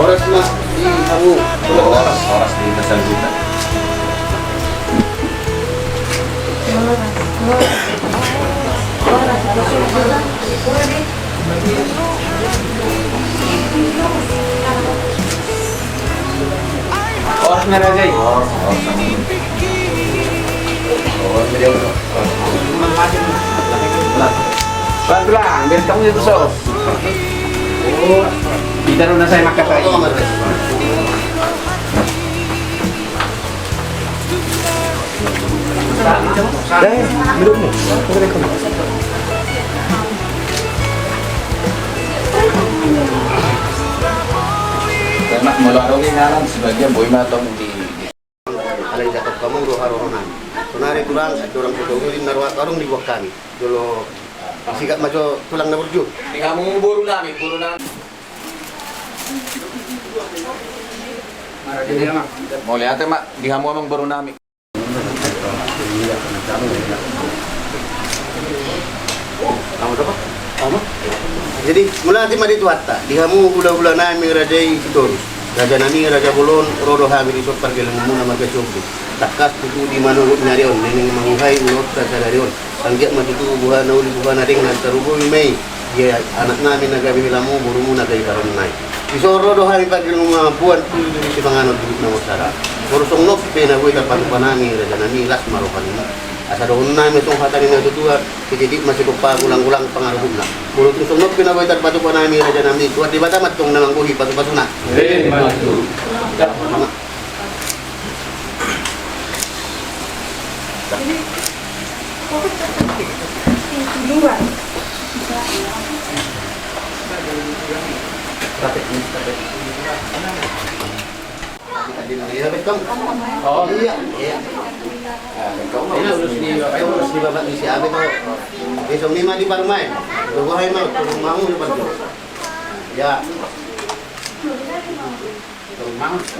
Oras na di kamu. Oras di dasal kita. Oras na Rajay. Oras. Oras na daw. Bantu lang, biar kamu itu so. Oh, kita na saya makasay. Dahil, minum mo. Pagkakay ko. Karena melalui ngalan sebagian boy matong di Alay dapat kamu roha-rohonan. Kunari tulang, dorang putulin narwat arong dibuakan. Dulu sigat majo tulang na burju. di kamu buru namin. Mau lihat ya mak, di kamu emang baru namin. Kamu dapat? Kamu? Jadi mula nanti mari tuatta. Di kamu bulan-bulan nami rajai Sidorus. Raja nami Raja Bolon rodo hami di sopar gelang muna magkasyobi. Takas tutu di manurut narion nening manguhay ulot sa salarion. Sanggit matutu buha na uli buha na ring nagtarubo may. Dia anak namin nagabi lamu buru muna kay karon nay. Isoro do hami pag gelang mga buwan tulo si panganod dito na masara. Kurusong nok pinagoy ta panupanami Raja nami las marupan na. Asa doon namin itong hatanin na tutuwa, kitidik masih gulang-gulang pangaruhum na. Mulut yung sunod, pinabaitan pato pa namin raja namin. Tuwa di ba tamat itong namangguhi, pato-pato na? Ilapit kamu? Oh iya. Ini urus di babak di si Abi tuh. Besok lima di Parmai. Luguhay mau, mau di Parmai. Ya.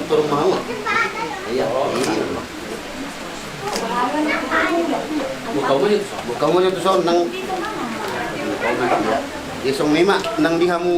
Turun mau. Iya. Buka mo dito son nang. Besok lima nang di kamu.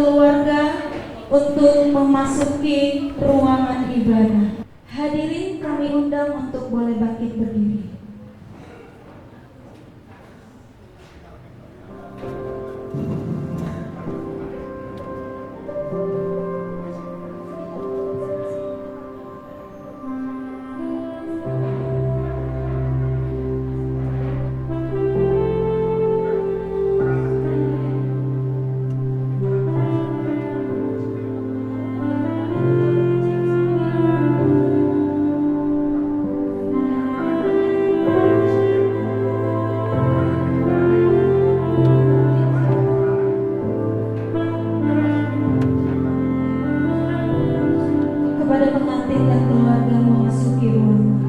keluarga untuk memasuki ruangan ibadah. Hadirin kami undang untuk boleh bangkit berdiri. Kepada pengantin dan keluarga memasuki ruangan.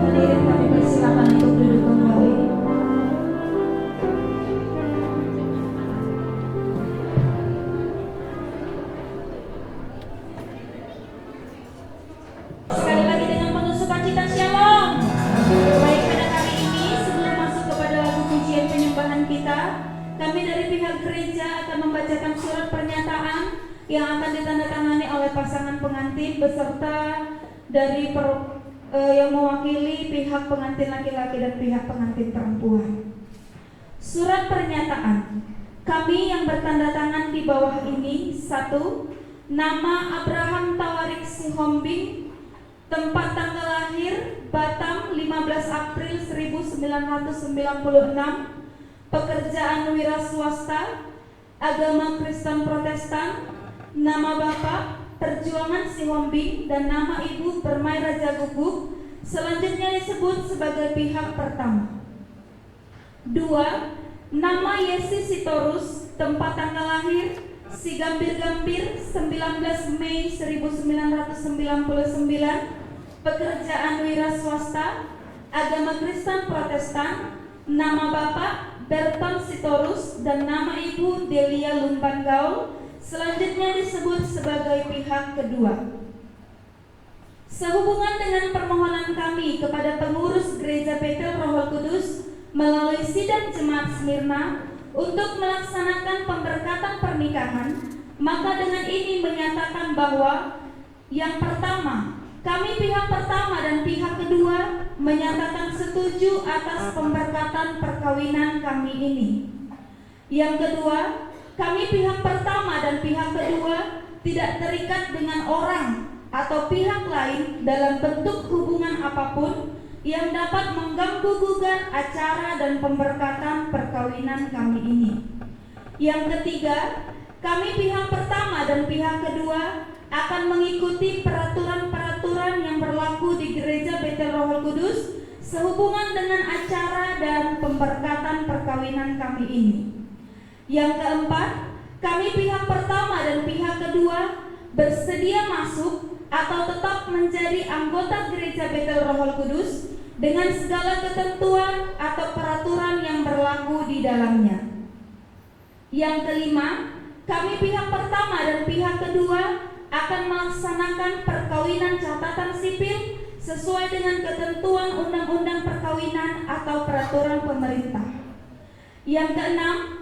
Hadirin kami persilakan untuk duduk kembali. Sekali lagi dengan penuh sukacita Shalom. Baik, pada kali ini sebelum masuk kepada lagu pujian penyembahan kita, kami dari pihak gereja akan membacakan surat pernyataan yang akan ditandatangani oleh pasangan pengantin beserta dari yang mewakili pihak pengantin laki-laki dan pihak pengantin perempuan. Surat pernyataan. Kami yang bertanda tangan di bawah ini: 1. Nama Abraham Tawarik Sihombing, tempat tanggal lahir Batam 15 April 1996, pekerjaan wira swasta, agama Kristen Protestan, nama bapak Perjuangan Sihombing, dan nama ibu Permai Raja Guguk, selanjutnya disebut sebagai pihak pertama. 2. Nama Yesi Sitorus, tempat tanggal lahir Sigambir-Gambir 19 Mei 1999, pekerjaan wira swasta, agama Kristen Protestan, nama bapak Berton Sitorus, dan nama ibu Delia Lumban Gaul, selanjutnya disebut sebagai pihak kedua. Sehubungan dengan permohonan kami kepada pengurus Gereja Betel Roh Kudus melalui sidang jemaat Smyrna untuk melaksanakan pemberkatan pernikahan, maka dengan ini menyatakan bahwa yang pertama, kami pihak pertama dan pihak kedua menyatakan setuju atas pemberkatan perkawinan kami ini. Yang kedua, kami pihak pertama dan pihak kedua tidak terikat dengan orang atau pihak lain dalam bentuk hubungan apapun yang dapat mengganggu-gugat acara dan pemberkatan perkawinan kami ini. Yang ketiga, kami pihak pertama dan pihak kedua akan mengikuti peraturan-peraturan yang berlaku di Gereja Betel Roh Kudus sehubungan dengan acara dan pemberkatan perkawinan kami ini. Yang keempat, kami pihak pertama dan pihak kedua bersedia masuk atau tetap menjadi anggota Gereja Betel Roh Kudus dengan segala ketentuan atau peraturan yang berlaku di dalamnya. Yang kelima, kami pihak pertama dan pihak kedua akan melaksanakan perkawinan catatan sipil sesuai dengan ketentuan undang-undang perkawinan atau peraturan pemerintah. Yang keenam,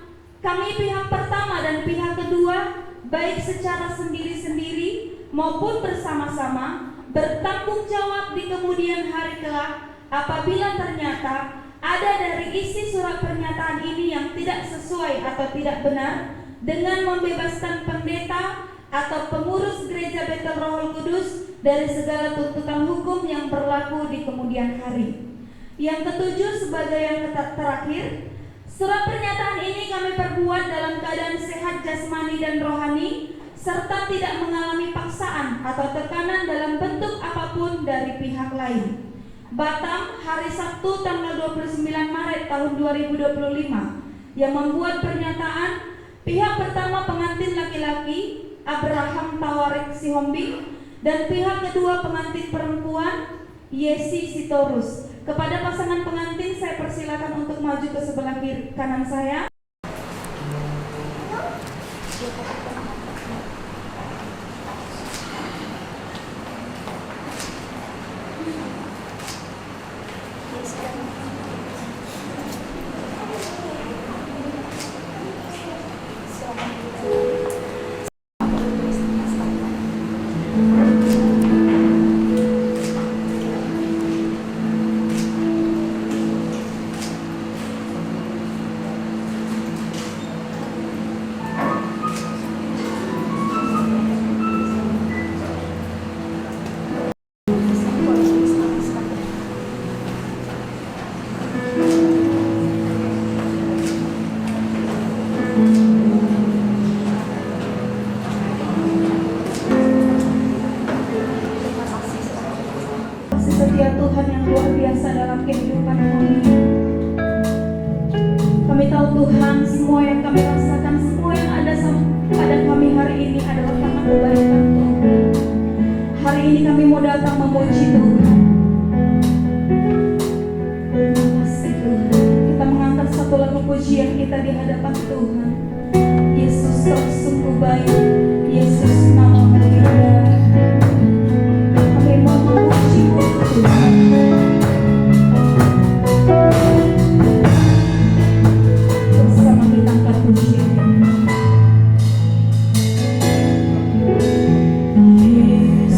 kami pihak pertama dan pihak kedua, baik secara sendiri-sendiri maupun bersama-sama, bertanggung jawab di kemudian hari kelak apabila ternyata ada dari isi surat pernyataan ini yang tidak sesuai atau tidak benar, dengan membebaskan pendeta atau pengurus gereja Betel Rohul Kudus dari segala tuntutan hukum yang berlaku di kemudian hari. Yang ketujuh, sebagai yang terakhir, surat pernyataan ini kami perbuat dalam keadaan sehat jasmani dan rohani, serta tidak mengalami paksaan atau tekanan dalam bentuk apapun dari pihak lain. Batam, hari Sabtu tanggal 29 Maret tahun 2025, yang membuat pernyataan pihak pertama pengantin laki-laki Abraham Tawarek Sihombing dan pihak kedua pengantin perempuan Yesi Sitorus. Kepada pasangan pengantin saya persilakan untuk maju ke sebelah kiri kanan saya. Setia Tuhan yang luar biasa dalam kehidupan kami. Kami tahu Tuhan, semua yang kami rasakan, semua yang ada pada kami hari ini adalah karena kebaikan Tuhan. Hari ini kami mau datang memuji Tuhan. Terima kasih Tuhan. Kita mengangkat satu lagu pujian kita di hadapan Tuhan. Yesus kau sungguh baik, Yesus namamu indah. Kami mau memuji-Mu Tuhan. Bersama kita angkat pujian. Yesus,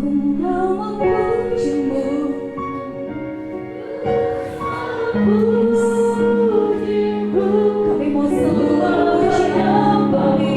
Kami mau selalu memuji kami.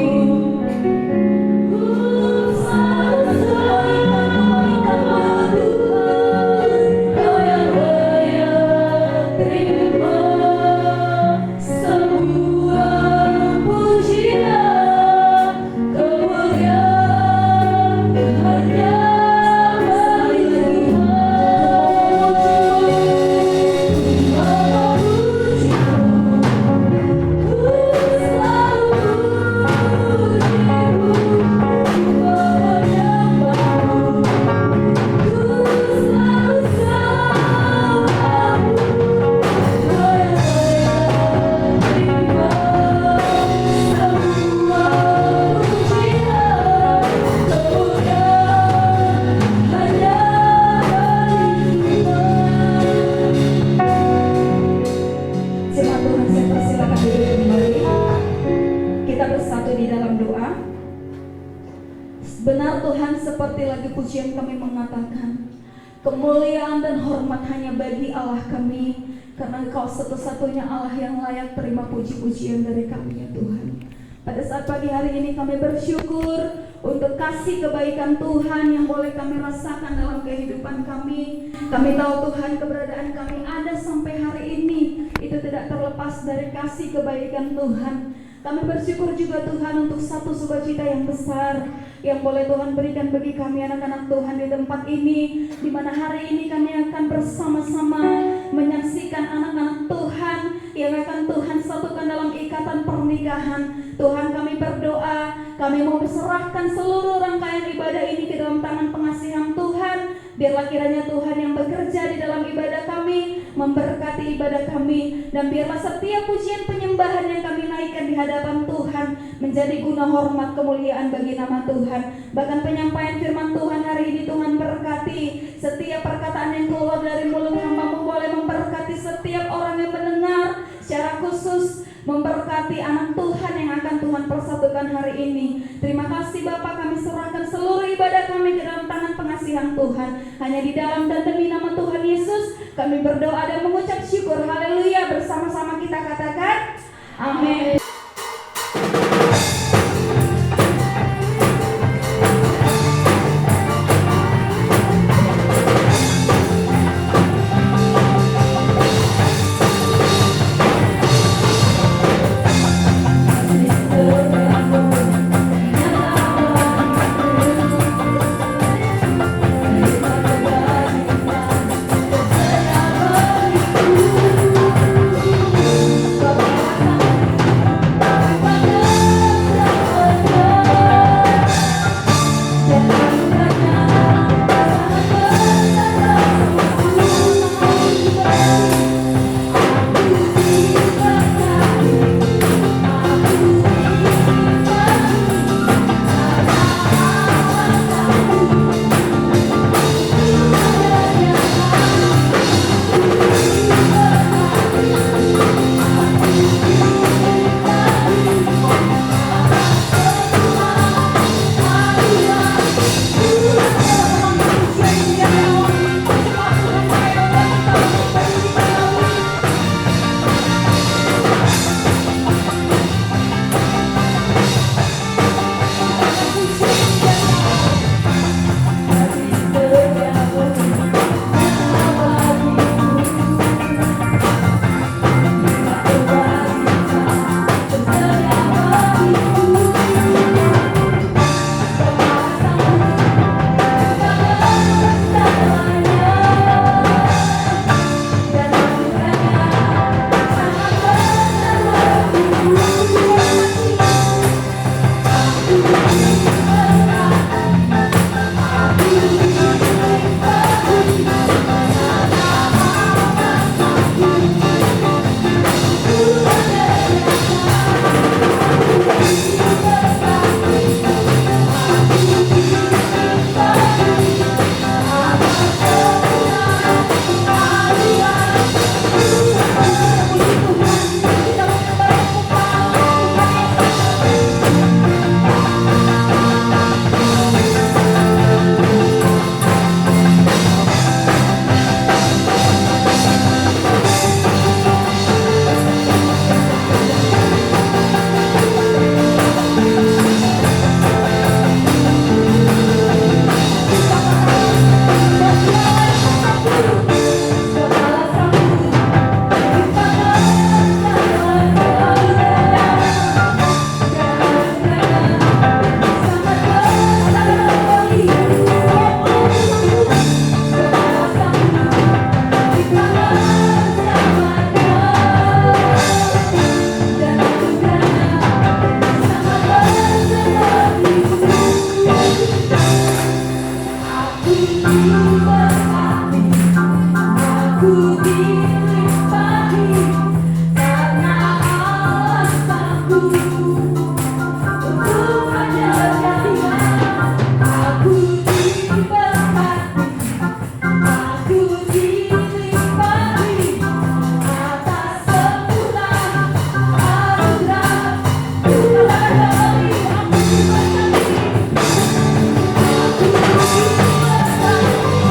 Jemaat Tuhan, saya persilakan duduk kembali. Kita bersatu di dalam doa. Benar Tuhan, seperti lagu pujian kami mengatakan, kemuliaan dan hormat hanya bagi Allah kami, karena Engkau satu-satunya Allah yang layak terima puji-pujian dari kami ya Tuhan. Pada saat pagi hari ini kami bersyukur untuk kasih kebaikan Tuhan yang boleh kami rasakan dalam kehidupan kami. Kami tahu Tuhan, keberadaan kami ada sampai hari ini itu tidak terlepas dari kasih kebaikan Tuhan. Kami bersyukur juga Tuhan untuk satu sukacita yang besar yang boleh Tuhan berikan bagi kami anak-anak Tuhan di tempat ini, di mana hari ini kami akan bersama-sama menyaksikan anak-anak Tuhan yang akan Tuhan satukan dalam ikatan pernikahan. Tuhan, kami berdoa, kami mau berserahkan seluruh rangkaian ibadah ini ke dalam tangan pengasihan Tuhan. Biarlah kiranya Tuhan yang bekerja di dalam ibadah kami memberkati ibadah kami, dan biarlah setiap pujian penyembahan yang kami naikkan di hadapan Tuhan menjadi guna hormat kemuliaan bagi nama Tuhan. Bahkan penyampaian firman Tuhan hari ini Tuhan berkati setiap perkataan yang keluar dari mulut hamba-Mu, boleh memberkati setiap orang yang mendengar, secara khusus memberkati anak Tuhan yang akan Tuhan persatukan hari ini. Terima kasih Bapa, kami serahkan seluruh ibadah kami ke dalam tangan pengasihan Tuhan. Hanya di dalam dan demi nama Tuhan Yesus kami berdoa dan mengucap syukur. Haleluya. Bersama-sama kita katakan amin. diberkati, aku dilimpahi, karena Allah sanggup untuk menjaga dia. Aku diberkati, aku dilimpahi, atas segala anugerah. Katakan kembali, aku diberkati, aku diberkati.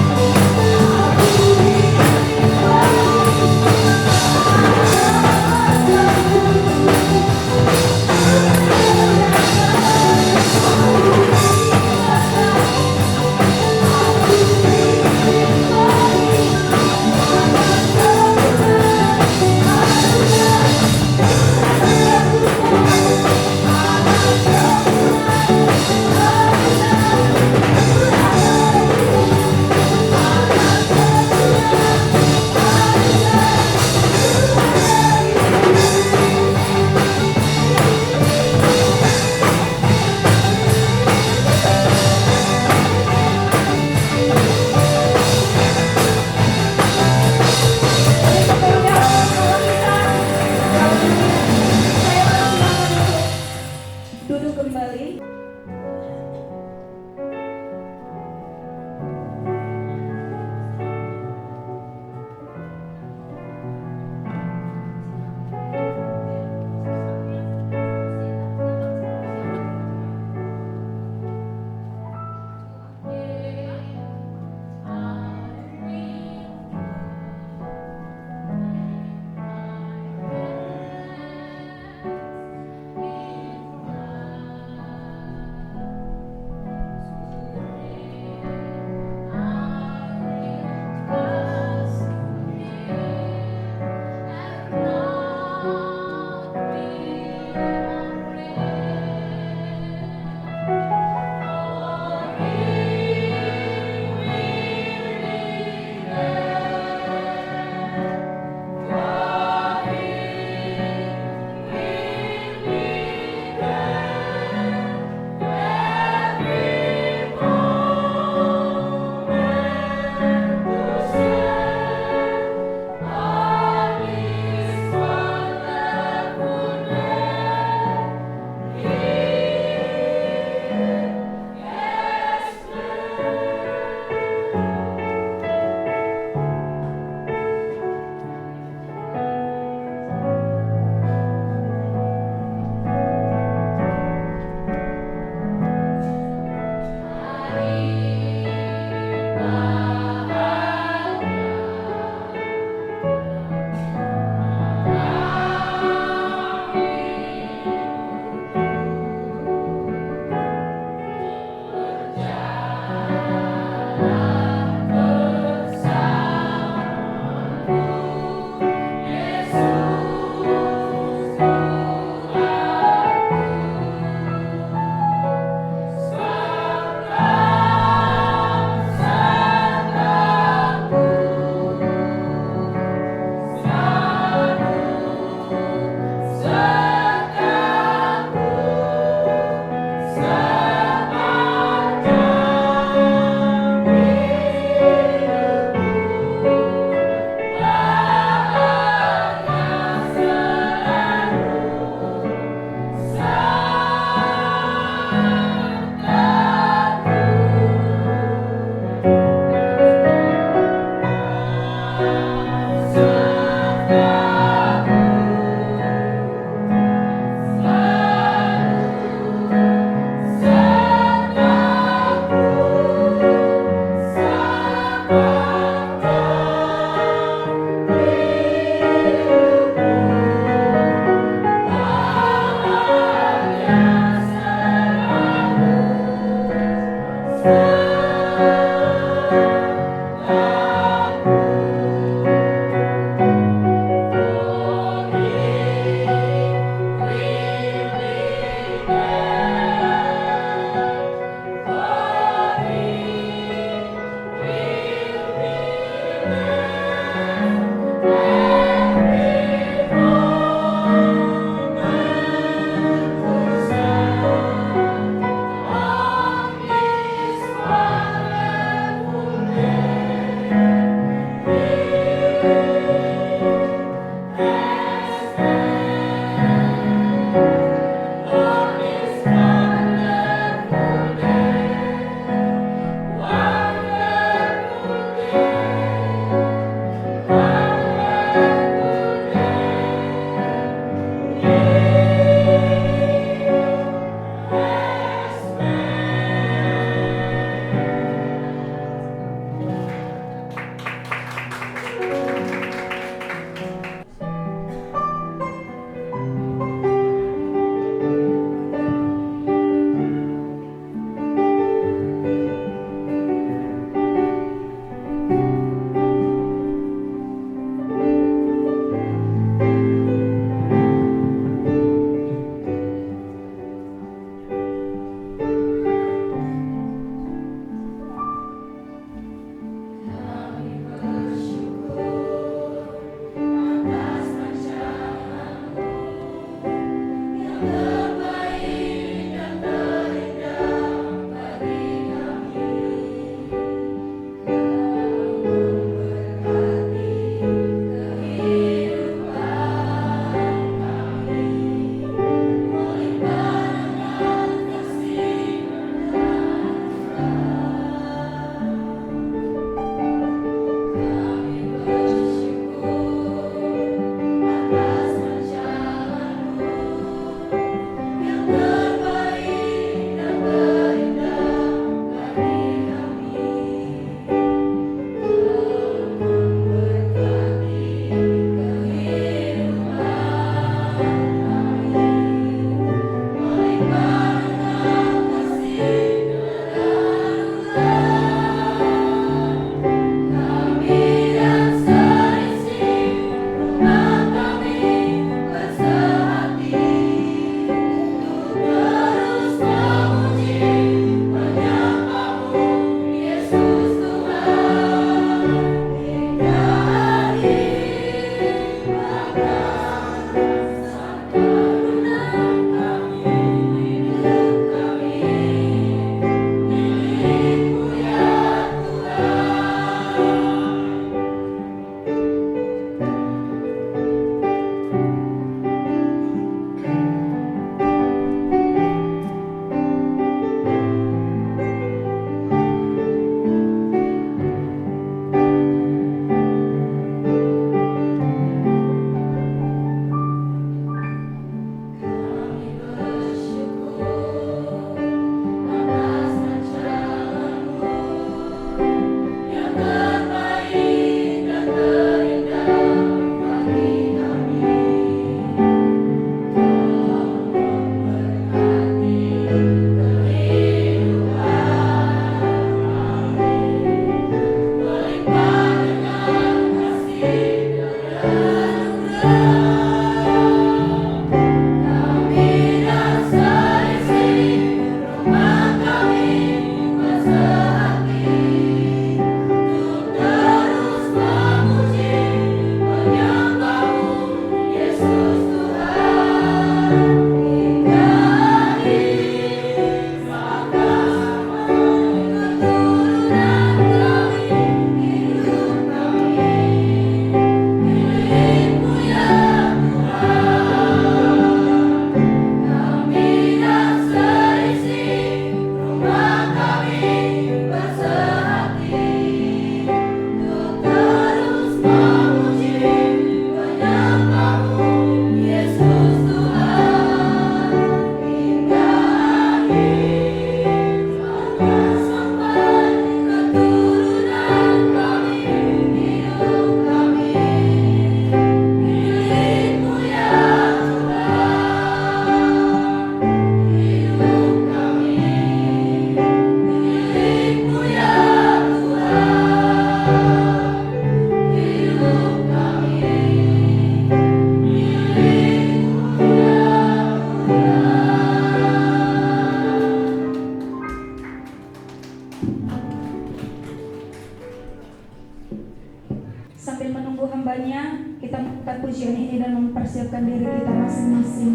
Sambil menunggu hambanya, kita melakukan pujian ini dan mempersiapkan diri kita masing-masing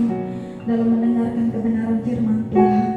dalam mendengarkan kebenaran firman Tuhan.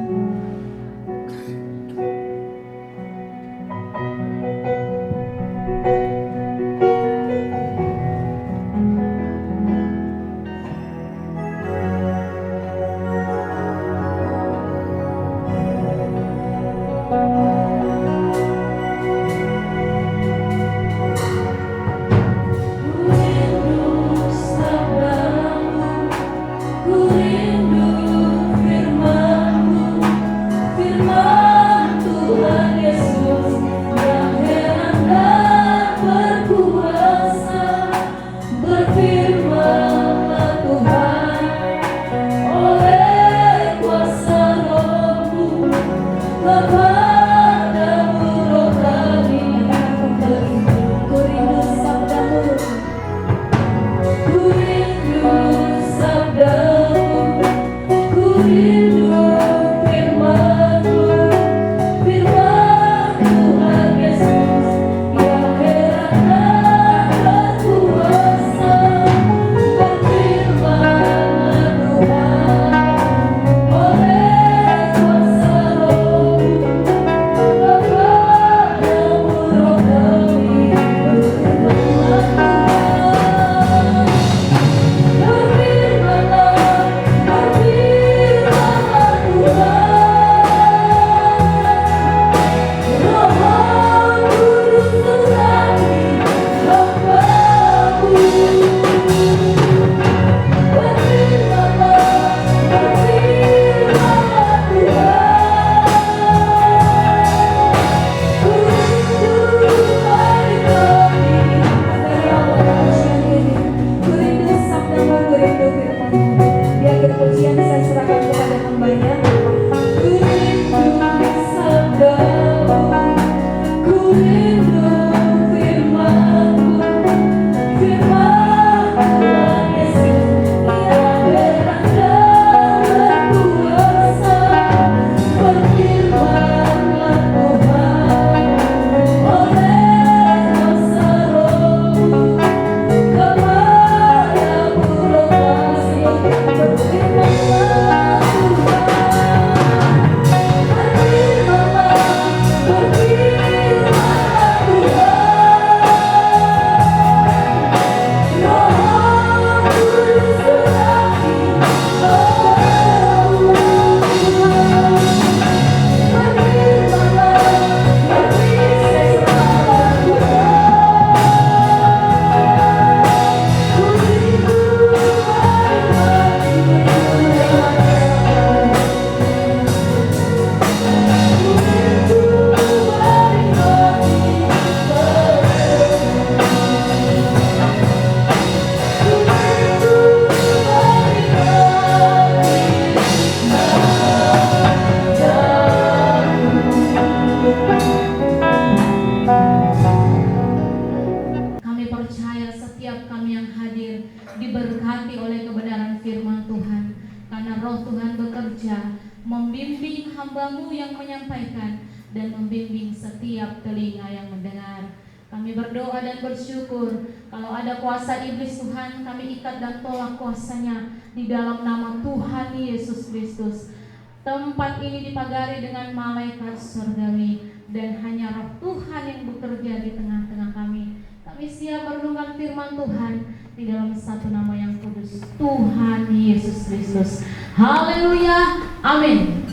membimbing hamba-Mu yang menyampaikan dan membimbing setiap telinga yang mendengar. Kami berdoa dan bersyukur kalau ada kuasa iblis Tuhan, kami ikat dan tolak kuasanya di dalam nama Tuhan Yesus Kristus. Tempat ini dipagari dengan malaikat surgawi dan hanya Roh Tuhan yang bekerja di tengah-tengah kami. Kami siap merenungkan firman Tuhan di dalam satu nama yang kudus, Tuhan Yesus Kristus. Haleluya, amin.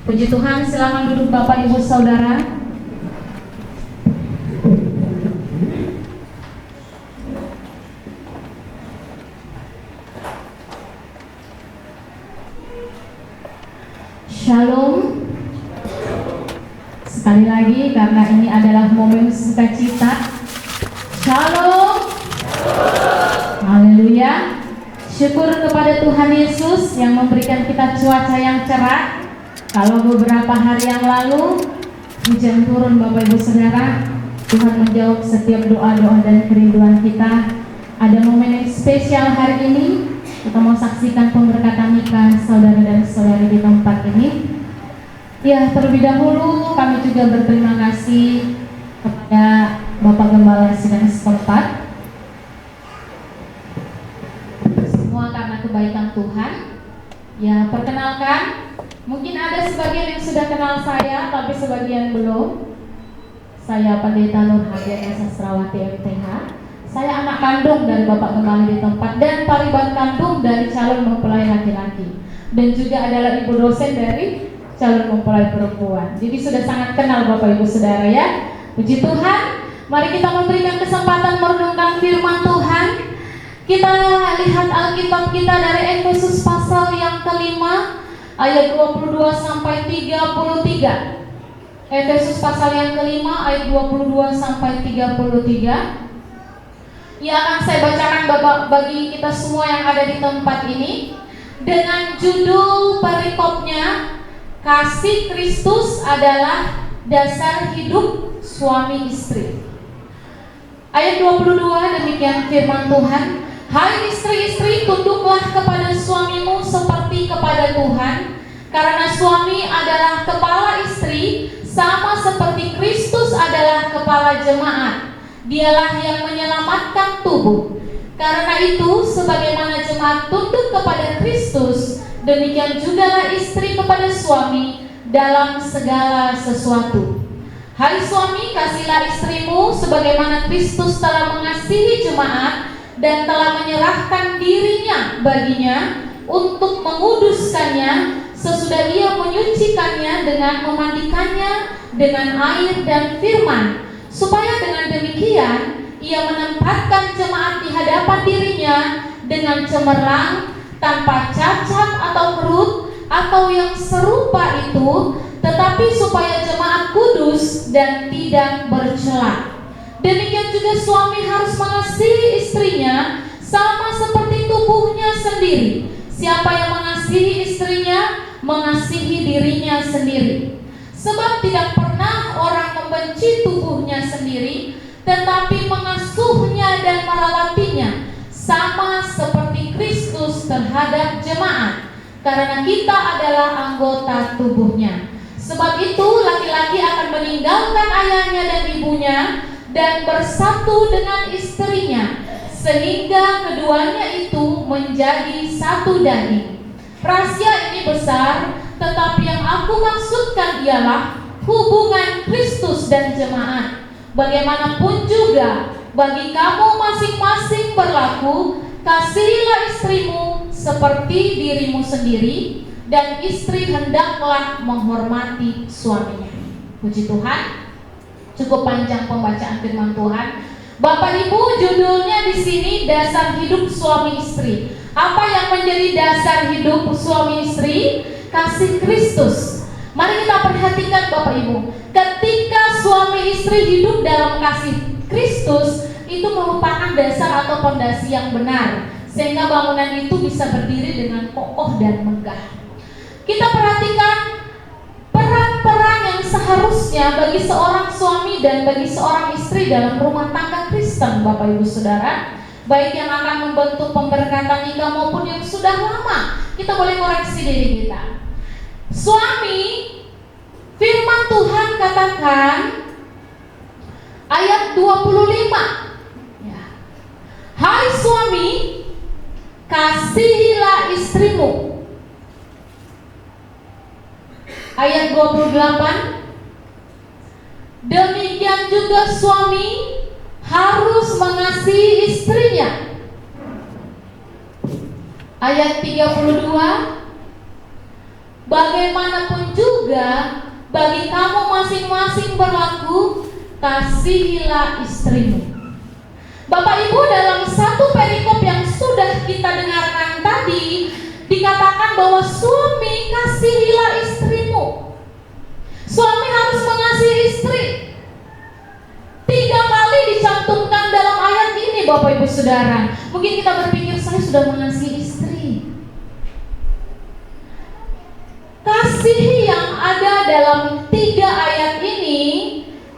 Puji Tuhan, silakan duduk Bapak Ibu Saudara. Shalom. Sekali lagi karena ini adalah momen sukacita. Shalom. Haleluya. Syukur kepada Tuhan Yesus yang memberikan kita cuaca yang cerah. Kalau beberapa hari yang lalu hujan turun Bapak Ibu Saudara, Tuhan menjawab setiap doa-doa dan kerinduan kita. Ada momen yang spesial hari ini. Kita mau saksikan pemberkatan nikah saudara dan saudari di tempat ini. Ya, terlebih dahulu kami juga berterima kasih kepada Bapak Gembala sidang setempat. Semua karena kebaikan Tuhan. Ya, perkenalkan, mungkin ada sebagian yang sudah kenal saya, tapi sebagian belum. Saya Pendeta Nur Hadiana Sastrawati MTH. Saya anak kandung dari Bapak Gembala di tempat dan pariban kandung dari calon mempelai laki-laki, dan juga adalah ibu dosen dari calon mempelai perempuan. Jadi sudah sangat kenal Bapak Ibu Saudara ya. Puji Tuhan. Mari kita memberikan kesempatan merenungkan firman Tuhan. Kita lihat Alkitab kita dari Efesus pasal yang kelima ayat 22 sampai 33. Efesus pasal yang kelima ayat 22 sampai 33. Ya, akan saya bacakan bagi kita semua yang ada di tempat ini dengan judul perikopnya, kasih Kristus adalah dasar hidup suami istri. Ayat 22 demikian firman Tuhan. Hai istri-istri, tunduklah kepada suamimu seperti kepada Tuhan, karena suami adalah kepala istri, sama seperti Kristus adalah kepala jemaat. Dialah yang menyelamatkan tubuh. Karena itu, sebagaimana jemaat tunduk kepada Kristus, demikian jugalah istri kepada suami dalam segala sesuatu. Hai suami, kasihilah istrimu sebagaimana Kristus telah mengasihi jemaat dan telah menyerahkan dirinya baginya untuk menguduskannya, sesudah ia menyucikannya dengan memandikannya dengan air dan firman, supaya dengan demikian ia menempatkan jemaat di hadapan dirinya dengan cemerlang, tanpa cacat atau kerut atau yang serupa itu, tetapi supaya jemaat kudus dan tidak bercela. Demikian juga suami harus mengasihi istrinya sama seperti tubuhnya sendiri. Siapa yang mengasihi istrinya, mengasihi dirinya sendiri. Sebab tidak pernah orang membenci tubuhnya sendiri, tetapi mengasuhnya dan merawatinya, sama seperti Kristus terhadap jemaat, karena kita adalah anggota tubuhnya. Sebab itu laki-laki akan meninggalkan ayahnya dan ibunya dan bersatu dengan istrinya, sehingga keduanya itu menjadi satu daging. Rahasia ini besar, tetapi yang aku maksudkan ialah hubungan Kristus dan jemaat. Bagaimanapun juga bagi kamu masing-masing berlaku, kasihilah istrimu seperti dirimu sendiri, dan istri hendaklah menghormati suaminya. Puji Tuhan. Cukup panjang pembacaan firman Tuhan. Bapak Ibu, judulnya di sini dasar hidup suami istri. Apa yang menjadi dasar hidup suami istri? Kasih Kristus. Mari kita perhatikan Bapak Ibu. Ketika suami istri hidup dalam kasih Kristus, itu merupakan dasar atau fondasi yang benar, sehingga bangunan itu bisa berdiri dengan kokoh dan megah. Kita perhatikan peran-peran yang seharusnya bagi seorang suami dan bagi seorang istri dalam rumah tangga Kristen, Bapak Ibu Saudara, baik yang akan membentuk pemberkatan nikah maupun yang sudah lama. Kita boleh koreksi diri kita. Suami, firman Tuhan katakan ayat 25 ya. Hai suami, kasihilah istrimu. Ayat 28, demikian juga suami harus mengasihi istrinya. Ayat 32, bagaimanapun juga bagi kamu masing-masing berlaku, kasihilah istrimu. Bapak Ibu, dalam satu perikop yang sudah kita dengarkan tadi, dikatakan bahwa suami kasihilah istrimu. Suami harus mengasihi istri. 3 kali dicantumkan dalam ayat ini Bapak Ibu Saudara. Mungkin kita berpikir, saya sudah mengasihi istri. Kasih yang ada dalam 3 ayat ini,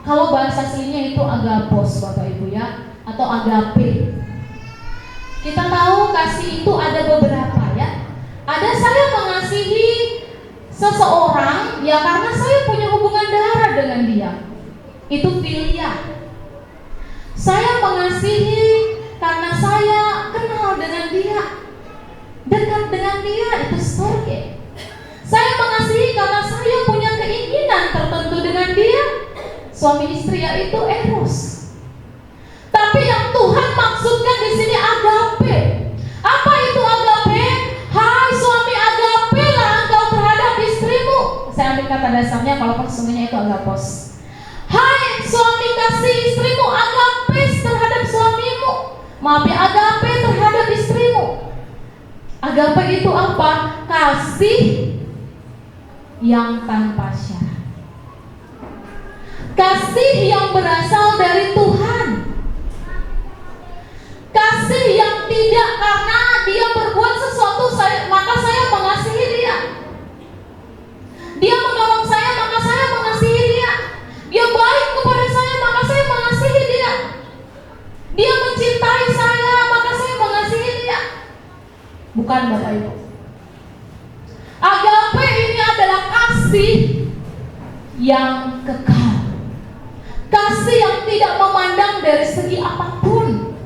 kalau bahasa aslinya itu agapos Bapak Ibu ya, atau agape. Kita tahu kasih itu ada beberapa ya. Ada saya mengasihi seseorang ya karena saya punya hubungan darah dengan dia. Itu filia. Saya mengasihi karena saya kenal dengan dia, dekat dengan dia, itu storge. Saya mengasihi karena saya punya keinginan tertentu dengan dia, suami istri, yaitu eros. Tapi yang Tuhan maksudkan di sini agape. Apa itu agape? Hai suami, agape lah engkau terhadap istrimu. Saya ambil kata dasarnya, walaupun sesungguhnya itu agapos. Hai suami, kasih istrimu, agape terhadap suamimu. Maaf ya, agape terhadap istrimu. Agape itu apa? Kasih yang tanpa syarat. Kasih yang berasal dari Tuhan. Kasih yang tidak karena dia berbuat sesuatu maka saya mengasihi dia. Dia menolong saya maka saya mengasihi dia. Dia baik kepada saya maka saya mengasihi dia. Dia mencintai saya maka saya mengasihi dia. Bukan Bapak Ibu. Agape ini adalah kasih yang kekal. Kasih yang tidak memandang dari segi apapun.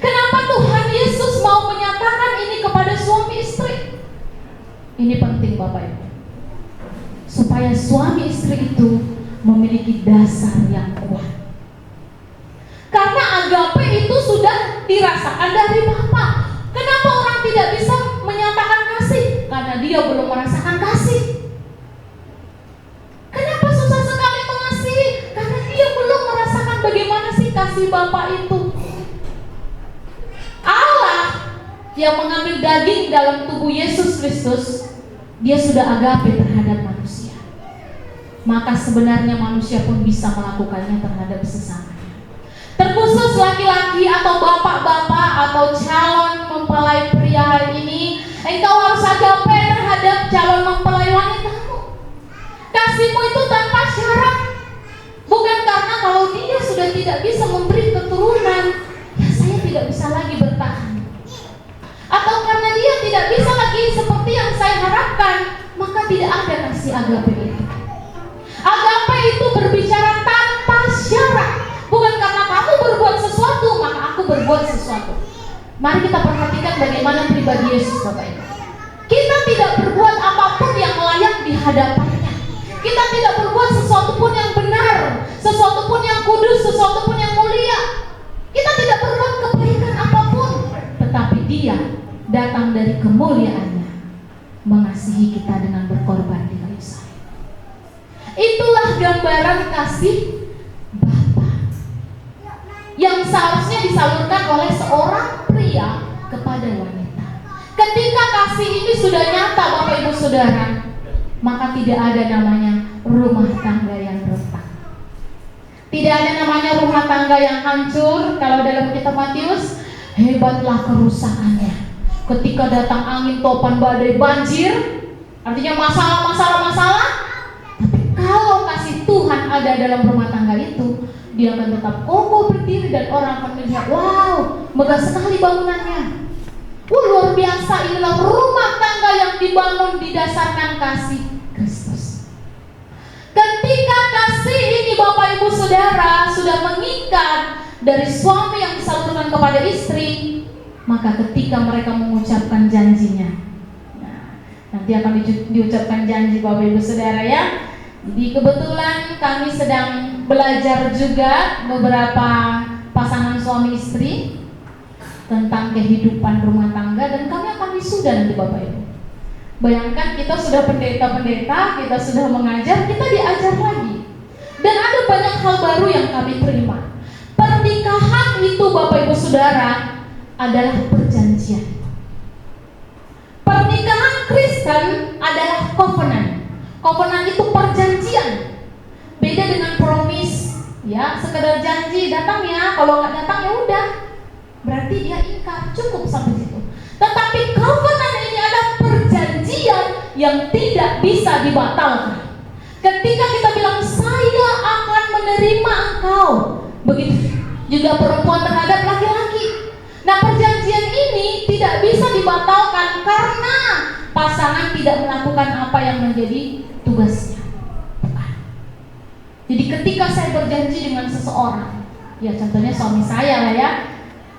Kenapa Tuhan Yesus mau menyatakan ini kepada suami istri? Ini penting Bapak Ibu, supaya suami istri itu memiliki dasar yang kuat. Karena agape itu sudah dirasakan dari Bapa. Kenapa orang tidak bisa menyatakan kasih? Karena dia belum merasakan kasih. Kenapa susah sekali mengasihi? Karena dia belum merasakan bagaimana sih kasih Bapa itu. Allah yang mengambil daging dalam tubuh Yesus Kristus, dia sudah agape terhadap manusia. Maka sebenarnya manusia pun bisa melakukannya terhadap sesamanya. Terkhusus laki-laki atau bapak-bapak atau calon mempelai pria hari ini, engkau harus agape terhadap calon mempelai wanitamu. Kasihmu itu tanpa syarat. Bukan karena kalau dia sudah tidak bisa memberi keturunan, ya saya tidak bisa lagi bertahan. Atau karena dia tidak bisa lagi seperti yang saya harapkan, maka tidak ada kasih agape itu. Agape itu berbicara tanpa syarat. Bukan karena kamu berbuat sesuatu, maka aku berbuat sesuatu. Mari kita perhatikan bagaimana pribadi Yesus, Bapak Ibu. Kita tidak berbuat apapun yang layak di hadapannya. Kita tidak berbuat sesuatu pun yang benar, sesuatu pun yang kudus, sesuatu pun yang mulia. Kita tidak berbuat kebaikan apapun, tetapi dia datang dari kemuliaannya, mengasihi kita dengan berkorban di kayu salib. Itulah gambaran kasih Bapa yang seharusnya disalurkan oleh seorang pria kepada wanita. Ketika kasih ini sudah nyata Bapak Ibu Saudara, maka tidak ada namanya rumah tangga yang retak. Tidak ada namanya rumah tangga yang hancur. Kalau dalam kitab Matius, hebatlah kerusakannya ketika datang angin, topan, badai, banjir. Artinya masalah. Tapi kalau kasih Tuhan ada dalam rumah tangga itu, dia akan tetap kokoh berdiri dan orang akan melihat, wow, megah sekali bangunannya. Luar biasa, inilah rumah tangga yang dibangun didasarkan kasih Kristus. Ketika kasih ini Bapak Ibu Saudara sudah mengikat dari suami yang disalurkan kepada istri, maka ketika mereka mengucapkan janjinya, nanti akan diucapkan janji Bapak Ibu Saudara ya. Jadi kebetulan kami sedang belajar juga beberapa pasangan suami istri tentang kehidupan rumah tangga, dan kami akan wisuda nanti Bapak Ibu. Bayangkan kita sudah pendeta-pendeta, kita sudah mengajar, kita diajar lagi. Dan ada banyak hal baru yang kami terima. Pernikahan itu Bapak Ibu Saudara adalah perjanjian. Pernikahan Kristen adalah covenant. Covenant itu perjanjian. Beda dengan promise, ya, sekedar janji datang ya, kalau nggak datang ya udah, berarti dia ingkar, cukup sampai situ. Tetapi covenant ini adalah perjanjian yang tidak bisa dibatalkan. Ketika kita bilang saya akan menerima engkau, begitu juga perempuan terhadap laki-laki. Nah, perjanjian ini tidak bisa dibatalkan karena pasangan tidak melakukan apa yang menjadi tugasnya. Jadi ketika saya berjanji dengan seseorang, Ya contohnya suami saya lah ya.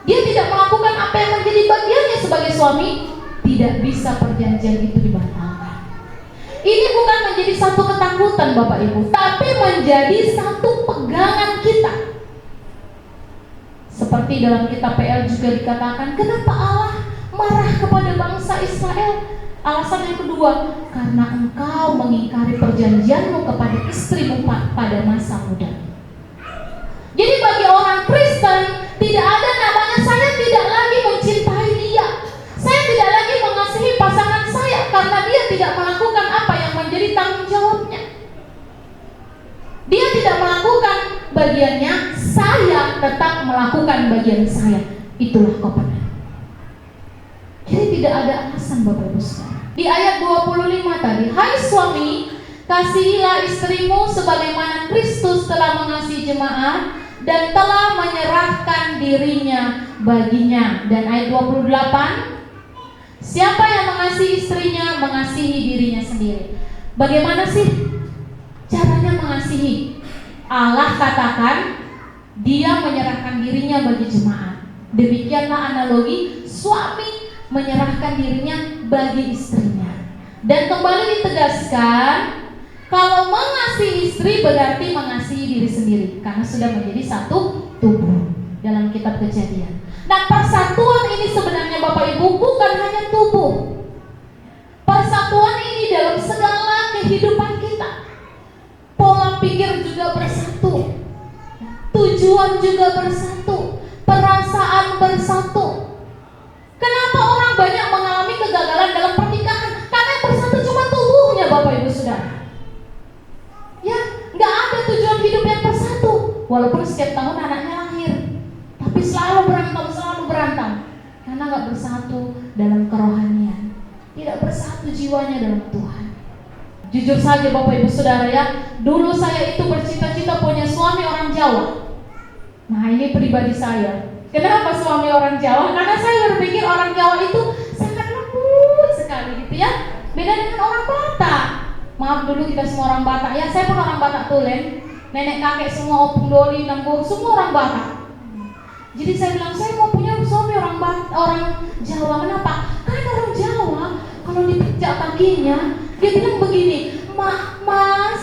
Dia tidak melakukan apa yang menjadi bagiannya sebagai suami, tidak bisa perjanjian itu dibatalkan. Ini bukan menjadi satu ketakutan Bapak Ibu, tapi menjadi satu pegangan kita. Seperti dalam kitab PL juga dikatakan, kenapa Allah marah kepada bangsa Israel? Alasan yang kedua, karena engkau mengingkari perjanjianmu kepada istrimu pada masa muda. Jadi bagi orang Kristen, tidak ada namanya saya tidak lagi mencintai dia, saya tidak lagi mengasihi pasangan saya karena dia tidak melakukan apa yang menjadi tanggung jawabnya. Dia tidak melakukan bagiannya, saya tetap melakukan bagian saya. Itulah komitmen. Jadi tidak ada alasan Bapak Ibu Saudara. Di ayat 25 tadi, hai suami, kasihilah istrimu sebagaimana Kristus telah mengasihi jemaat dan telah menyerahkan dirinya baginya. Dan ayat 28, siapa yang mengasihi istrinya mengasihi dirinya sendiri. Bagaimana sih caranya mengasihi? Allah katakan dia menyerahkan dirinya bagi jemaat. Demikianlah analogi suami menyerahkan dirinya bagi istrinya. Dan kembali ditegaskan, kalau mengasihi istri berarti mengasihi diri sendiri, karena sudah menjadi satu tubuh dalam kitab Kejadian. Nah, persatuan ini sebenarnya Bapak Ibu bukan hanya tubuh. Persatuan ini dalam segala kehidupan kita. Pola pikir juga bersatu, tujuan juga bersatu, perasaan bersatu. Kenapa orang banyak mengalami kegagalan dalam pernikahan? Karena yang bersatu cuma tubuhnya Bapak Ibu Saudara. Ya, nggak ada tujuan hidup yang bersatu. Walaupun setiap tahun anaknya lahir, tapi selalu berantem, karena nggak bersatu dalam kerohanian, tidak bersatu jiwanya dalam Tuhan. Jujur saja Bapak Ibu Saudara ya, dulu saya itu bercita-cita punya suami orang Jawa. Nah ini pribadi saya. Kenapa suami orang Jawa? Karena saya berpikir orang Jawa itu sangat lembut sekali gitu ya. Beda dengan orang Batak. Maaf dulu kita semua orang Batak ya, saya pun orang Batak Tulen. Nenek kakek semua opung doli, nanggung, semua orang Batak. Jadi saya bilang saya mau punya suami orang Jawa. Kenapa? Karena orang Jawa kalau dipijak kakinya, dia bilang begini, mas,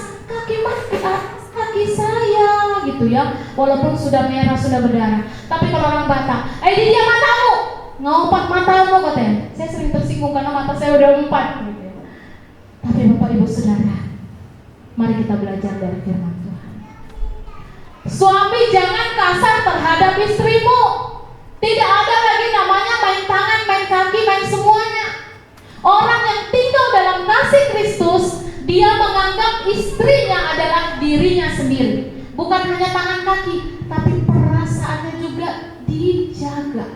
kaki saya gitu ya. Walaupun sudah merah, sudah berdarah. Tapi kalau orang Batak, dia matamu, ngopat matamu katanya. Saya sering tersinggung karena mata saya udah 4 gitu ya. Tapi Bapak Ibu Saudara, mari kita belajar dari firman Tuhan. Suami jangan kasar terhadap istrimu. Tidak ada lagi namanya main tangan, main kaki, main semuanya. Orang yang tinggal dalam kasih Kristus, dia menganggap istrinya adalah dirinya sendiri. Bukan hanya tangan kaki, tapi perasaannya juga dijaga.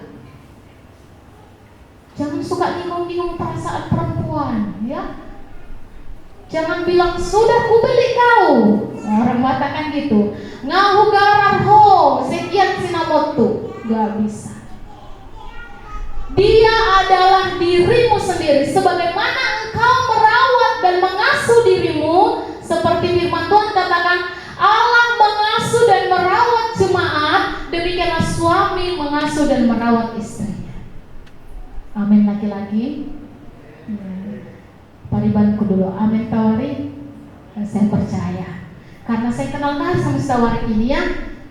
Jangan suka nyinggung-nyinggung perasaan perempuan, ya. Jangan bilang sudah kubeli kau. Orang Batak kan gitu. Ngahu gararho, sekian sinamotu. Gak bisa. Dia adalah dirimu sendiri. Sebagaimana engkau merawat dan mengasuh dirimu, seperti firman Tuhan katakan, Allah mengasuh dan merawat jemaat, demikianlah suami mengasuh dan merawat istrinya. Amin laki-laki. Paribanku dulu, amin tawari. Saya percaya, karena saya kenal sama Tawari ini ya,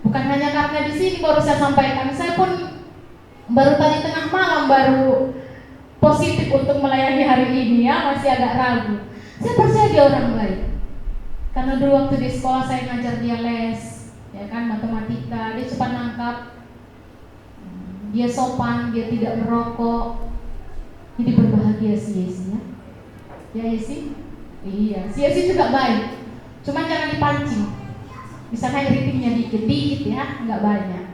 bukan hanya karena di sini baru saya sampaikan. Saya pun baru tadi tengah malam baru positif untuk melayani hari ini ya, masih agak ragu. Saya percaya dia orang baik, karena dulu waktu di sekolah saya ngajar dia les, ya kan, matematika, dia cepat nangkap, dia sopan, dia tidak merokok, jadi berbahagia si Yesi ya. Ya Yesi? Iya, si Yesi juga baik, cuma jangan dipancing. Misalnya ratingnya dikit ya, nggak banyak.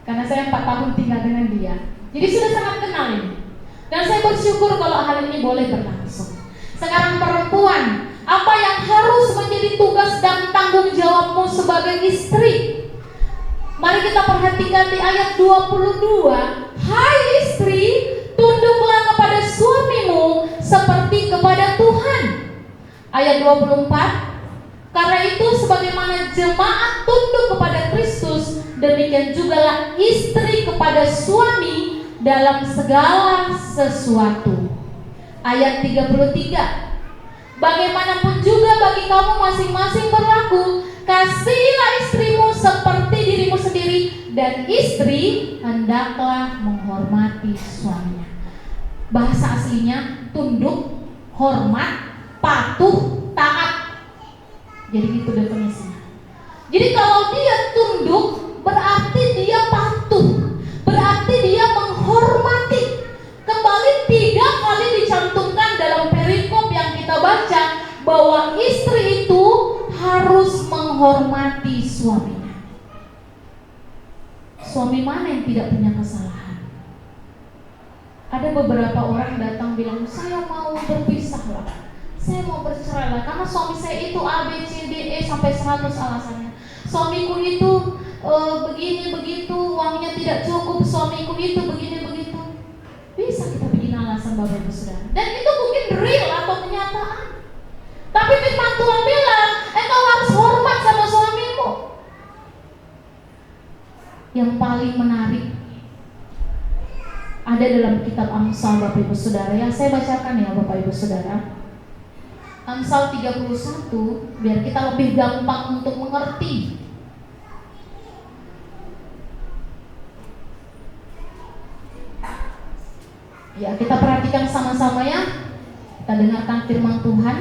Karena saya 4 tahun tinggal dengan dia, jadi sudah sangat kenal ini. Dan saya bersyukur kalau hal ini boleh berlangsung. Sekarang perempuan, apa yang harus menjadi tugas dan tanggung jawabmu sebagai istri? Mari kita perhatikan di ayat 22. Hai istri, tunduklah kepada suamimu seperti kepada Tuhan. Ayat 24. Karena itu sebagaimana jemaat tunduk kepada Kristus, demikian jugalah istri kepada suami dalam segala sesuatu. Ayat 33. Bagaimanapun juga bagi kamu masing-masing berlaku, kasihilah istrimu seperti dirimu sendiri, dan istri hendaklah menghormati suaminya. Bahasa aslinya tunduk, hormat, patuh, taat. Jadi itu definisinya. Jadi kalau dia tunduk, berarti dia patuh, berarti dia menghormati. Kembali 3 kali dicantumkan dalam perikop yang kita baca bahwa istri itu harus menghormati suaminya. Suami mana yang tidak punya kesalahan? Ada beberapa orang datang bilang, saya mau berpisah lah, saya mau bercerai lah, karena suami saya itu A, B, C, D, E sampai 100 alasannya. Suamiku itu begini begitu, uangnya tidak cukup, suamiku itu begini begitu. Bisa kita bikin alasan Bapak Ibu Saudara, dan itu mungkin real atau kenyataan. Tapi firman Tuhan bilang, engkau harus hormat sama suamimu. Yang paling menarik ada dalam kitab Amsal Bapak Ibu Saudara, yang saya bacakan ya Bapak Ibu Saudara. Amsal 31, biar kita lebih gampang untuk mengerti. Ya, kita perhatikan sama-sama ya. Kita dengarkan firman Tuhan.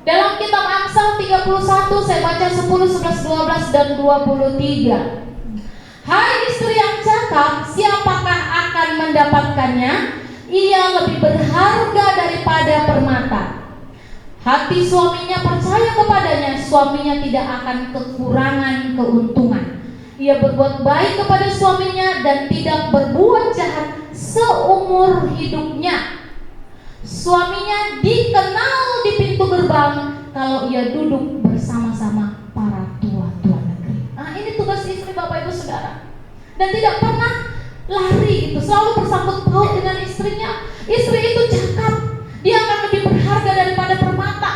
Dalam kitab Amsal 31, saya baca 10, 11, 12, dan 23. Hai istri yang cakap, siapakah akan mendapatkannya? Ia lebih berharga daripada permata. Hati suaminya percaya kepadanya, suaminya tidak akan kekurangan keuntungan. Ia berbuat baik kepada suaminya dan tidak berbuat jahat seumur hidupnya. Suaminya dikenal di pintu gerbang kalau ia duduk bersama-sama para tua-tua negeri. Nah, ini tugas istri Bapak Ibu Saudara. Dan tidak pernah lari, itu selalu bersangkut paut dengan istrinya. Istri itu cakap, dia akan lebih berharga daripada permata.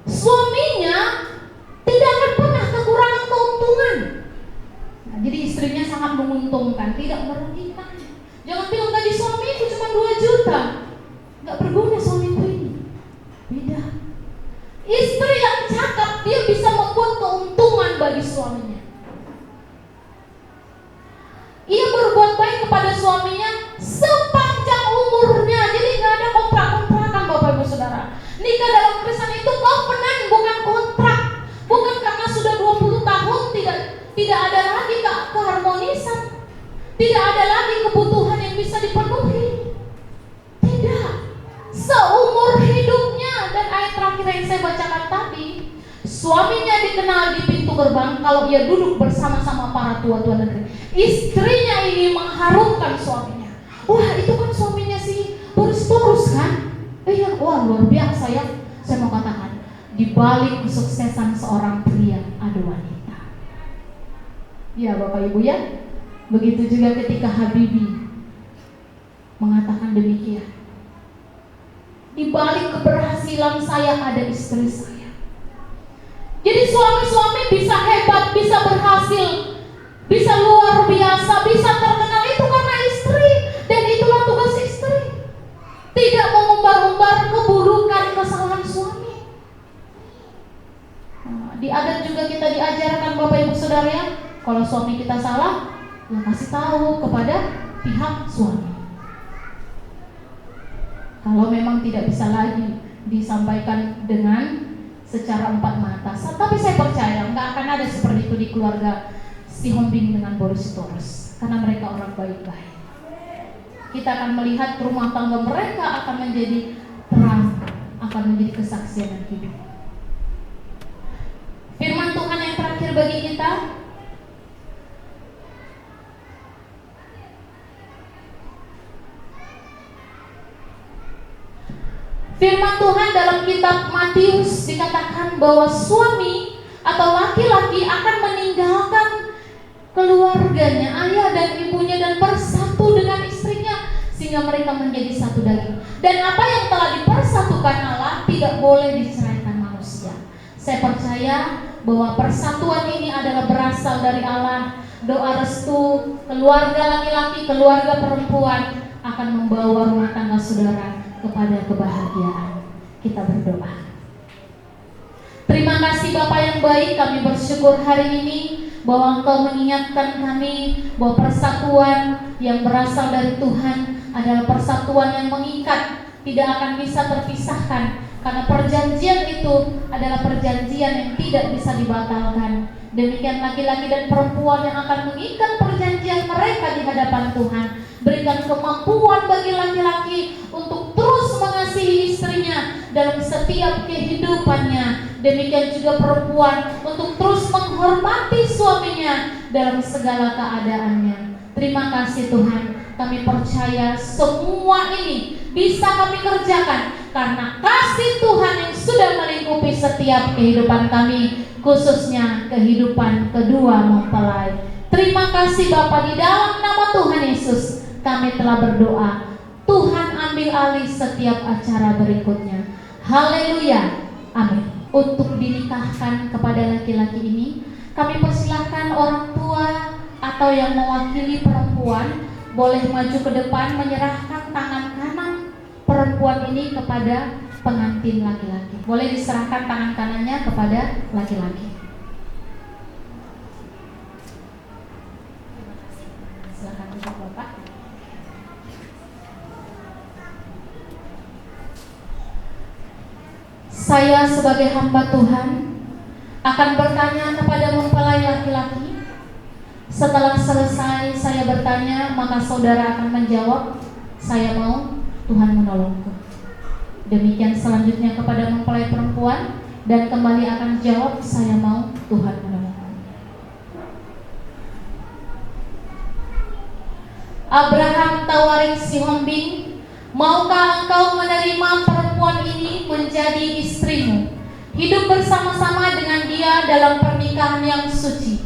Suaminya tidak akan pernah kekurangan keuntungan. Nah, jadi istrinya sangat menguntungkan, tidak merugikan. Jangan bilang gaji suami itu cuma 2 juta, nggak berguna suamiku ini. Beda. Istri yang cakap, dia bisa membuat keuntungan bagi suaminya. Ia berbuat baik kepada suaminya sepanjang umurnya. Jadi nggak ada kontrak-kontrakan Bapak Ibu Saudara. Nikah dalam Kristen itu covenant, bukan kontrak. Bukan karena sudah 20 tahun tidak ada lagi keharmonisan, tidak ada lagi kebutuhan yang bisa dipenuhi. Tidak. Seumur hidupnya. Dan ayat terakhir yang saya bacakan tadi, suaminya dikenal di pintu gerbang kalau ia duduk bersama-sama para tua-tua negeri. Istrinya ini mengharumkan suaminya. Wah, itu kan suaminya si Boris kan? Iya, wah luar biasa ya. Saya mau katakan, di balik kesuksesan seorang pria ada wanita. Ya Bapak Ibu ya. Begitu juga ketika Habibie mengatakan demikian. Di balik keberhasilan saya ada istri saya. Jadi suami-suami bisa hebat, bisa berhasil, bisa luar biasa, bisa terkenal, itu karena istri. Dan itulah tugas istri. Tidak mengumbar-umbar keburukan kesalahan suami. Nah, di adat juga kita diajarkan Bapak Ibu Saudara ya, kalau suami kita salah, ya kasih tahu kepada pihak suami. Kalau memang tidak bisa lagi disampaikan dengan secara 4 mata. Tapi saya percaya nggak akan ada seperti itu di keluarga si Hombing dengan Boris Torres, karena mereka orang baik-baik. Kita akan melihat rumah tangga mereka akan menjadi terang, akan menjadi kesaksian yang hidup. Firman Tuhan yang terakhir bagi kita, firman Tuhan dalam kitab Matius dikatakan bahwa suami atau laki-laki akan meninggalkan keluarganya, ayah dan ibunya, dan bersatu dengan istrinya sehingga mereka menjadi satu daging. Dan apa yang telah dipersatukan Allah tidak boleh diceraikan manusia. Saya percaya bahwa persatuan ini adalah berasal dari Allah. Doa restu keluarga laki-laki, keluarga perempuan akan membawa rumah tangga saudara kepada kebahagiaan. Kita berdoa. Terima kasih Bapa yang baik, kami bersyukur hari ini bahwa Engkau mengingatkan kami bahwa persatuan yang berasal dari Tuhan adalah persatuan yang mengikat, tidak akan bisa terpisahkan, karena perjanjian itu adalah perjanjian yang tidak bisa dibatalkan. Demikian laki-laki dan perempuan yang akan mengikat perjanjian mereka di hadapan Tuhan. Berikan kemampuan bagi laki-laki untuk terus mengasihi istrinya dalam setiap kehidupannya. Demikian juga perempuan untuk terus menghormati suaminya dalam segala keadaannya. Terima kasih Tuhan, kami percaya semua ini bisa kami kerjakan karena kasih Tuhan yang sudah melingkupi setiap kehidupan kami, khususnya kehidupan kedua mempelai. Terima kasih Bapa, di dalam nama Tuhan Yesus kami telah berdoa. Tuhan ambil alih setiap acara berikutnya. Haleluya, amin. Untuk dinikahkan kepada laki-laki ini, kami persilahkan orang tua atau yang mewakili perempuan boleh maju ke depan menyerahkan tangan kanan perempuan ini kepada pengantin laki-laki. Boleh diserahkan tangan kanannya kepada laki-laki. Silakan duduk Bapak. Saya sebagai hamba Tuhan akan bertanya kepada mempelai laki-laki. Setelah selesai saya bertanya, maka saudara akan menjawab, saya mau, Tuhan menolongku. Demikian selanjutnya kepada mempelai perempuan, dan kembali akan jawab, saya mau, Tuhan menolongku. Abraham Tawarik Sihombing, maukah engkau menerima perempuan ini menjadi istrimu, hidup bersama-sama dengan dia dalam pernikahan yang suci?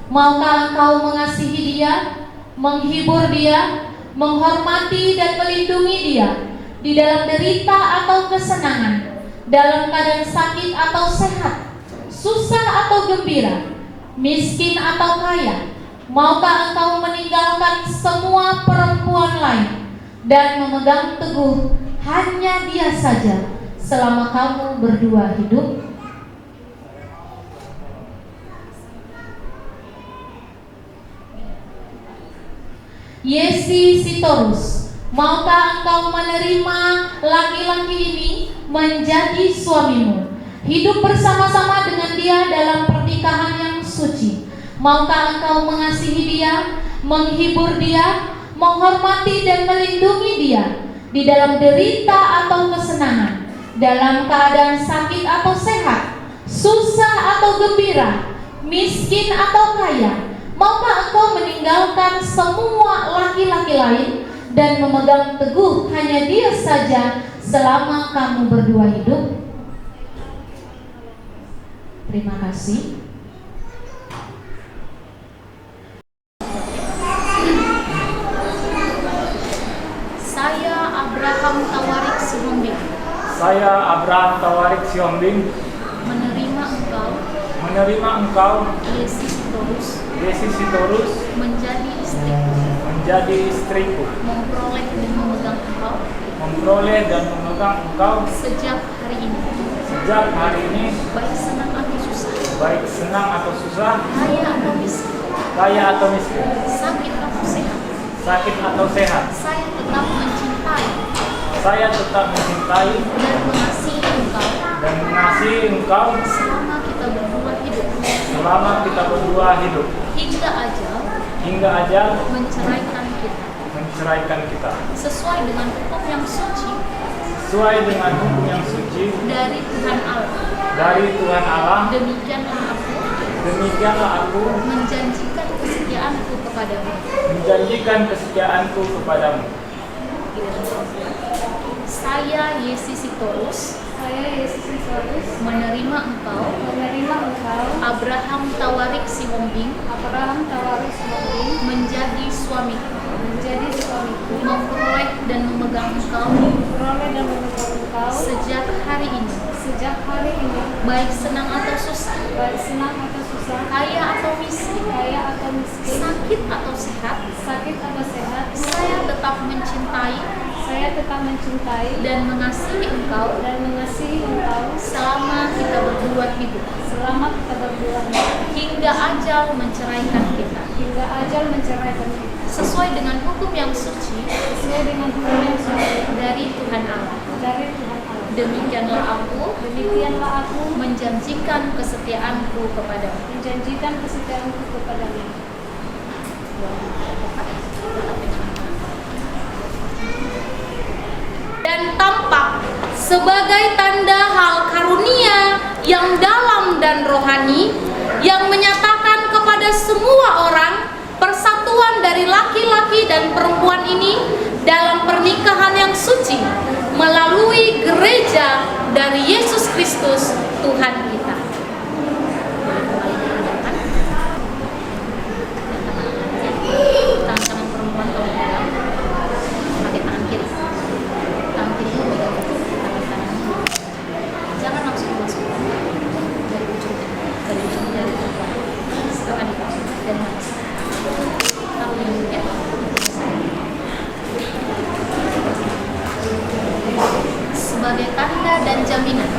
Maukah engkau mengasihi dia, menghibur dia, menghormati dan melindungi dia di dalam derita atau kesenangan, dalam keadaan sakit atau sehat, susah atau gembira, miskin atau kaya? Maukah engkau meninggalkan semua perempuan lain dan memegang teguh hanya dia saja selama kamu berdua hidup? Yesi Sitorus, maukah engkau menerima laki-laki ini menjadi suamimu, hidup bersama-sama dengan dia dalam pernikahan yang suci? Maukah engkau mengasihi dia, menghibur dia, menghormati dan melindungi dia di dalam derita atau kesenangan, dalam keadaan sakit atau sehat, susah atau gembira, miskin atau kaya? Maukah engkau meninggalkan semua laki-laki lain dan memegang teguh hanya dia saja selama kamu berdua hidup? Terima kasih. Saya Abraham Tawarik Sihombing. Saya Abraham Tawarik Sihombing Menerima engkau Yesi Sitorus menjadi istriku, memperoleh dan memegang engkau sejak hari ini, baik senang atau susah, kaya atau miskin, sakit atau sehat. Saya tetap mencintai dan mengasihi engkau selama kita berdua hidup hingga ajal menceraikan kita sesuai dengan hukum yang suci dari Tuhan Allah. Demikianlah aku menjanjikan kesetiaanku kepadamu. Saya Yesi Sitorus saya Yesus Kristus menerima engkau menerima engkau Abraham Tawarik Sihombing Abraham Tawaris Sihombing menjadi suamiku, menjadi suamiku, memperoleh dan memegang engkau memperoleh dan memegang engkau sejak hari ini, sejak hari ini, baik senang atau susah, baik senang atau susah, kaya atau miskin, kaya atau miskin, sakit atau sehat, sakit atau sehat, saya tetap mencintai saya tetap mencintai dan mengasihi engkau dan mengasihi engkau selama kita berdua hidup, selama kita berdua hidup, hingga ajal menceraikan kita, hingga ajal menceraikan kita, sesuai dengan hukum yang suci sesuai dengan hukum yang suci dari Tuhan Allah. dari Tuhan Allah. Demikianlah aku Demikianlah aku menjanjikan kesetiaanku kepadamu. menjanjikan kesetiaanku kepadamu. Dan tampak sebagai tanda hal karunia yang dalam dan rohani yang menyatakan kepada semua orang persatuan dari laki-laki dan perempuan ini dalam pernikahan yang suci melalui gereja dari Yesus Kristus Tuhan kita. Tangan perempuan tolong pegang, pakai tangan kiri. Tangan kiri pegang tangan kanan. Jangan langsung masuk dari ujung jari perempuan. Silakan dari atas. Tahu ya? Sebagai tanda dan jaminan.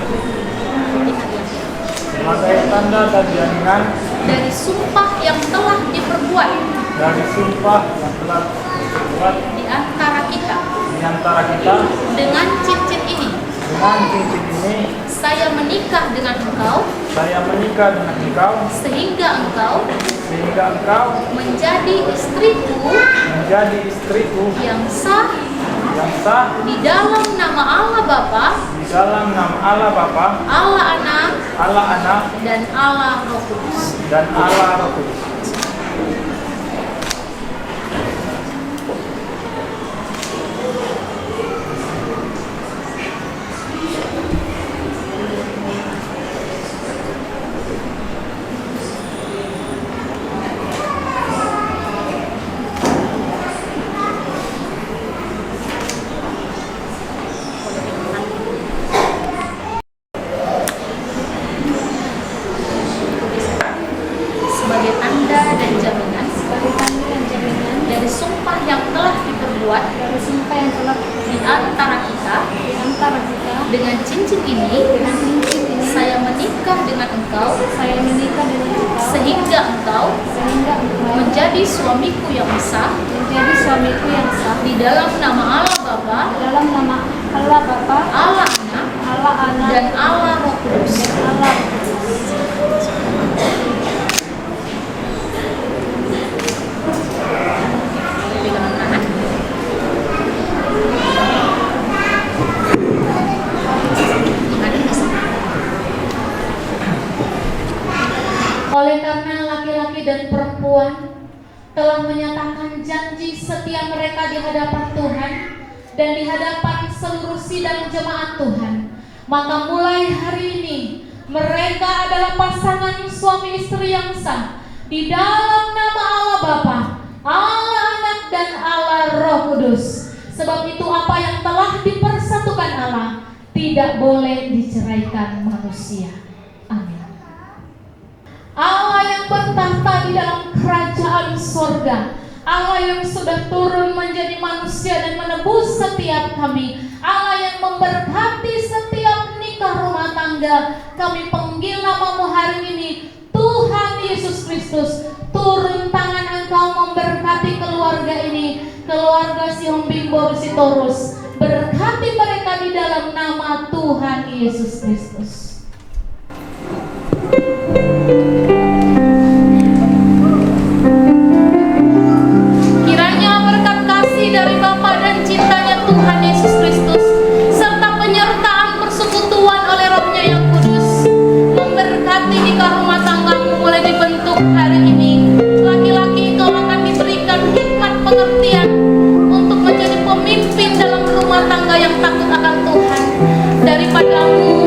Sebagai tanda dan jaminan Dari sumpah yang telah diperbuat dari sumpah yang telah dibuat di antara kita di antara kita dengan cincin ini. dengan cincin ini, Saya menikah dengan engkau saya menikah dengan engkau sehingga engkau sehingga engkau menjadi istriku menjadi istriku yang sah yang sah di dalam nama Allah Bapa, di dalam nama Allah Bapa, Allah Anak, Allah Anak, dan Allah Roh Kudus. dan Allah Roh Kudus. Sebagai tanda dan jaminan Sebagai tanda dan jaminan dari sumpah yang telah diperbuat dari sumpah yang telah di antara kita di antara kita dengan cincin ini, dengan cincin ini, saya menikah dengan engkau saya menikah dengan engkau sehingga engkau menjadi suamiku yang sah menjadi suamiku yang sah di dalam nama Allah Bapa, dalam nama Allah Bapa, Allah Anak, Allah Anak, dan Allah Roh Kudus. dan Allah Kudus. Pegangan kanan. Kanan ke sana. Oleh karena laki-laki dan perempuan telah menyatakan janji setia mereka di hadapan Tuhan dan di hadapan seluruh sidang jemaat Tuhan, maka mulai hari ini mereka adalah pasangan suami istri yang sah di dalam nama Allah Bapa, Allah Anak, dan Allah Roh Kudus. Sebab itu apa yang telah dipersatukan Allah tidak boleh diceraikan manusia. Amin. Allah yang bertahta di dalam kerajaan sorga, Allah yang sudah turun menjadi manusia dan menebus setiap kami, Allah yang memberkati setiap nikah rumah tangga, kami panggil namamu hari ini, Tuhan Yesus Kristus. Turun tangan Engkau memberkati keluarga ini, keluarga Sihombing Borsitorus. Berkati mereka di dalam nama Tuhan Yesus Kristus. Kiranya berkat kasih dari Bapa dan cintanya Tuhan Yesus Kristus serta penyertaan persekutuan oleh Roh-Nya yang kudus memberkati nikah rumah tanggamu mulai dibentuk hari ini. Laki-laki kau akan diberikan hikmat pengertian untuk menjadi pemimpin dalam rumah tangga yang takut akan Tuhan. Daripadamu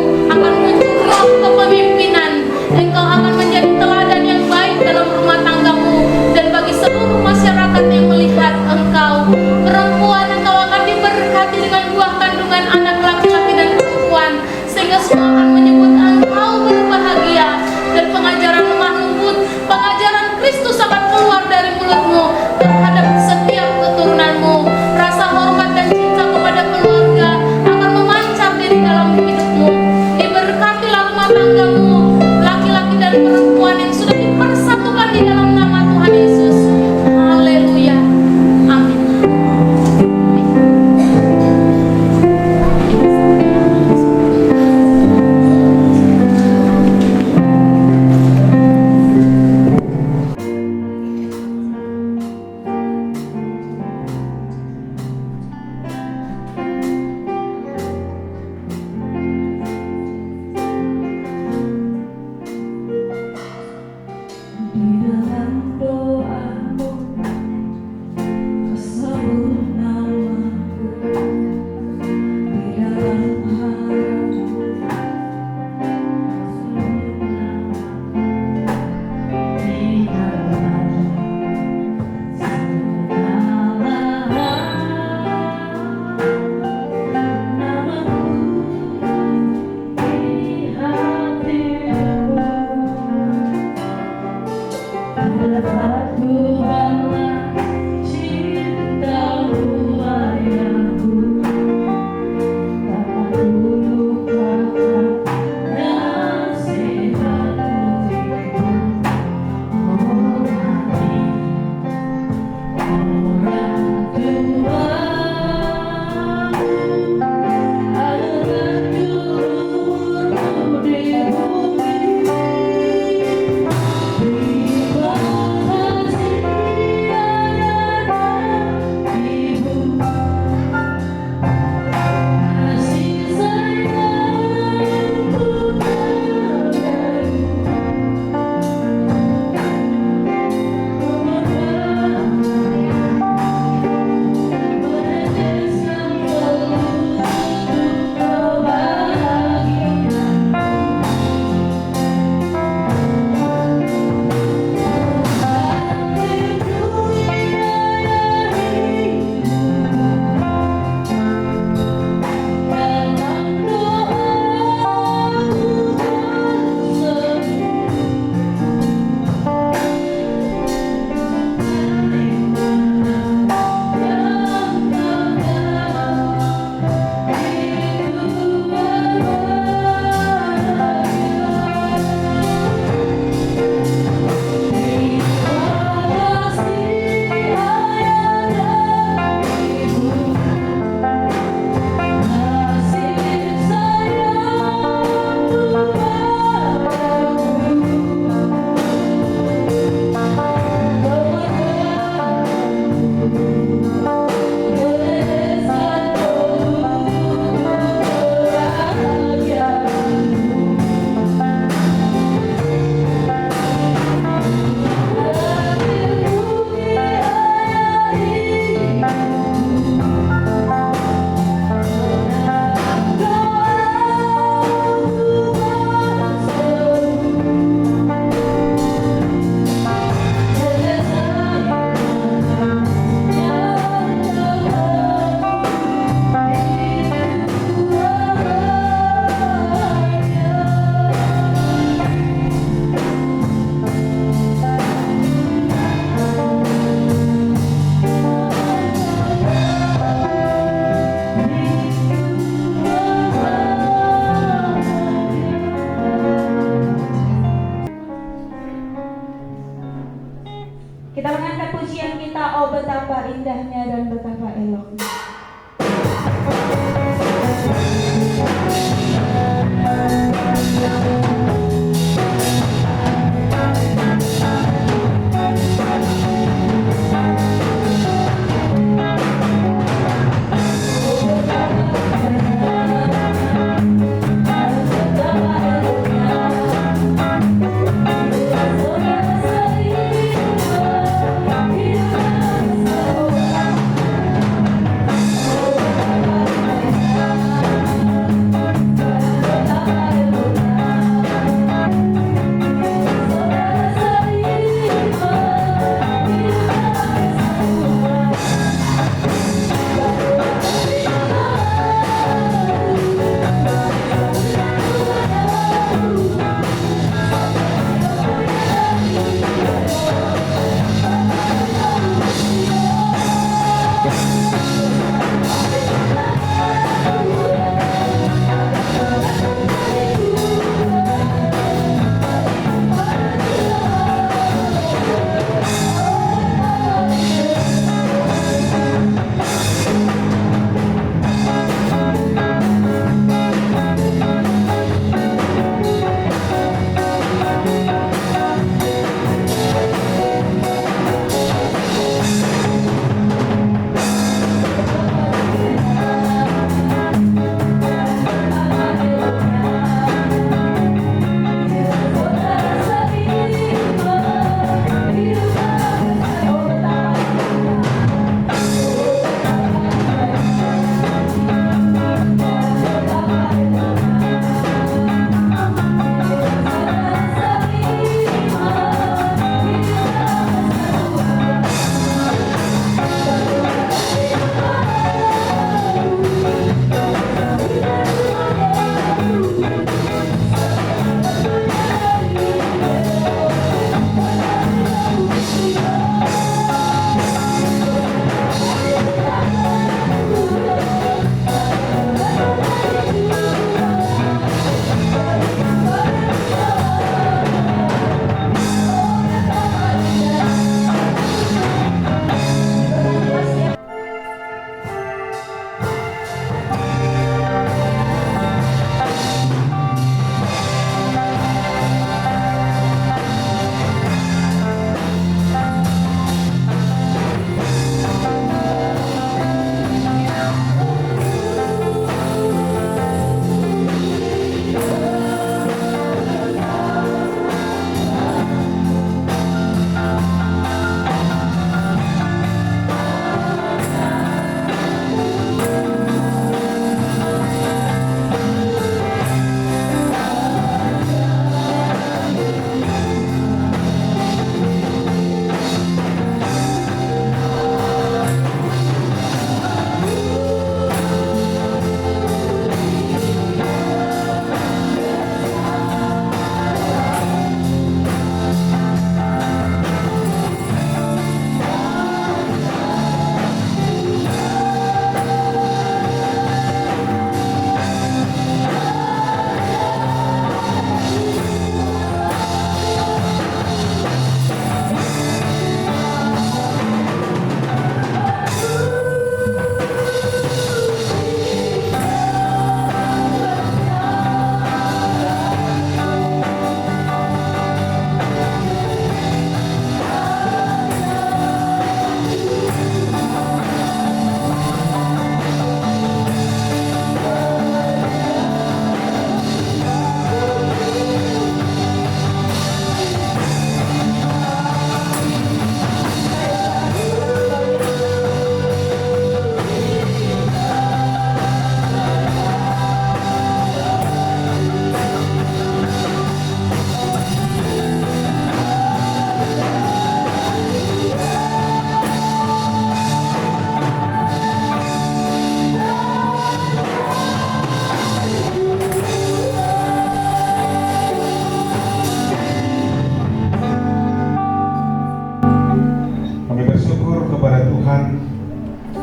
indahnya dan betapa eloknya.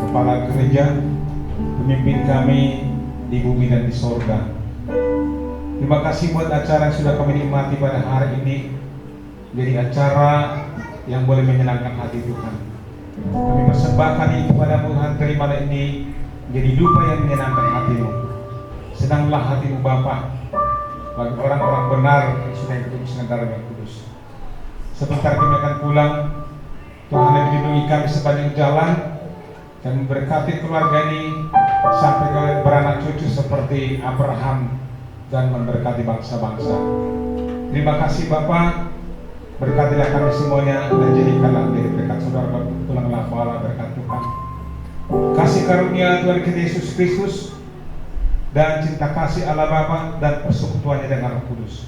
Kepala Gereja, pemimpin kami di bumi dan di sorga. Terima kasih buat acara yang sudah kami nikmati pada hari ini, menjadi acara yang boleh menyenangkan hati Tuhan. Kami persembahkan ini kepada Tuhan, terimalah ini jadi dupa yang menyenangkan hatimu. Senanglah hatimu Bapa bagi orang-orang benar yang sudah hidup dengan darah yang kudus. Sebentar kami akan pulang. Tuhan yang melindungi kami sepanjang jalan dan memberkati keluarga ini sampai kalian beranak cucu seperti Abraham dan memberkati bangsa-bangsa. Terima kasih Bapa, berkatilah kami semuanya dan jadikanlah dari berkat saudara tulanglah Allah berkat Tuhan. Kasih karunia Tuhan kita Yesus Kristus dan cinta kasih Allah Bapa dan persekutuannya dengan Roh Kudus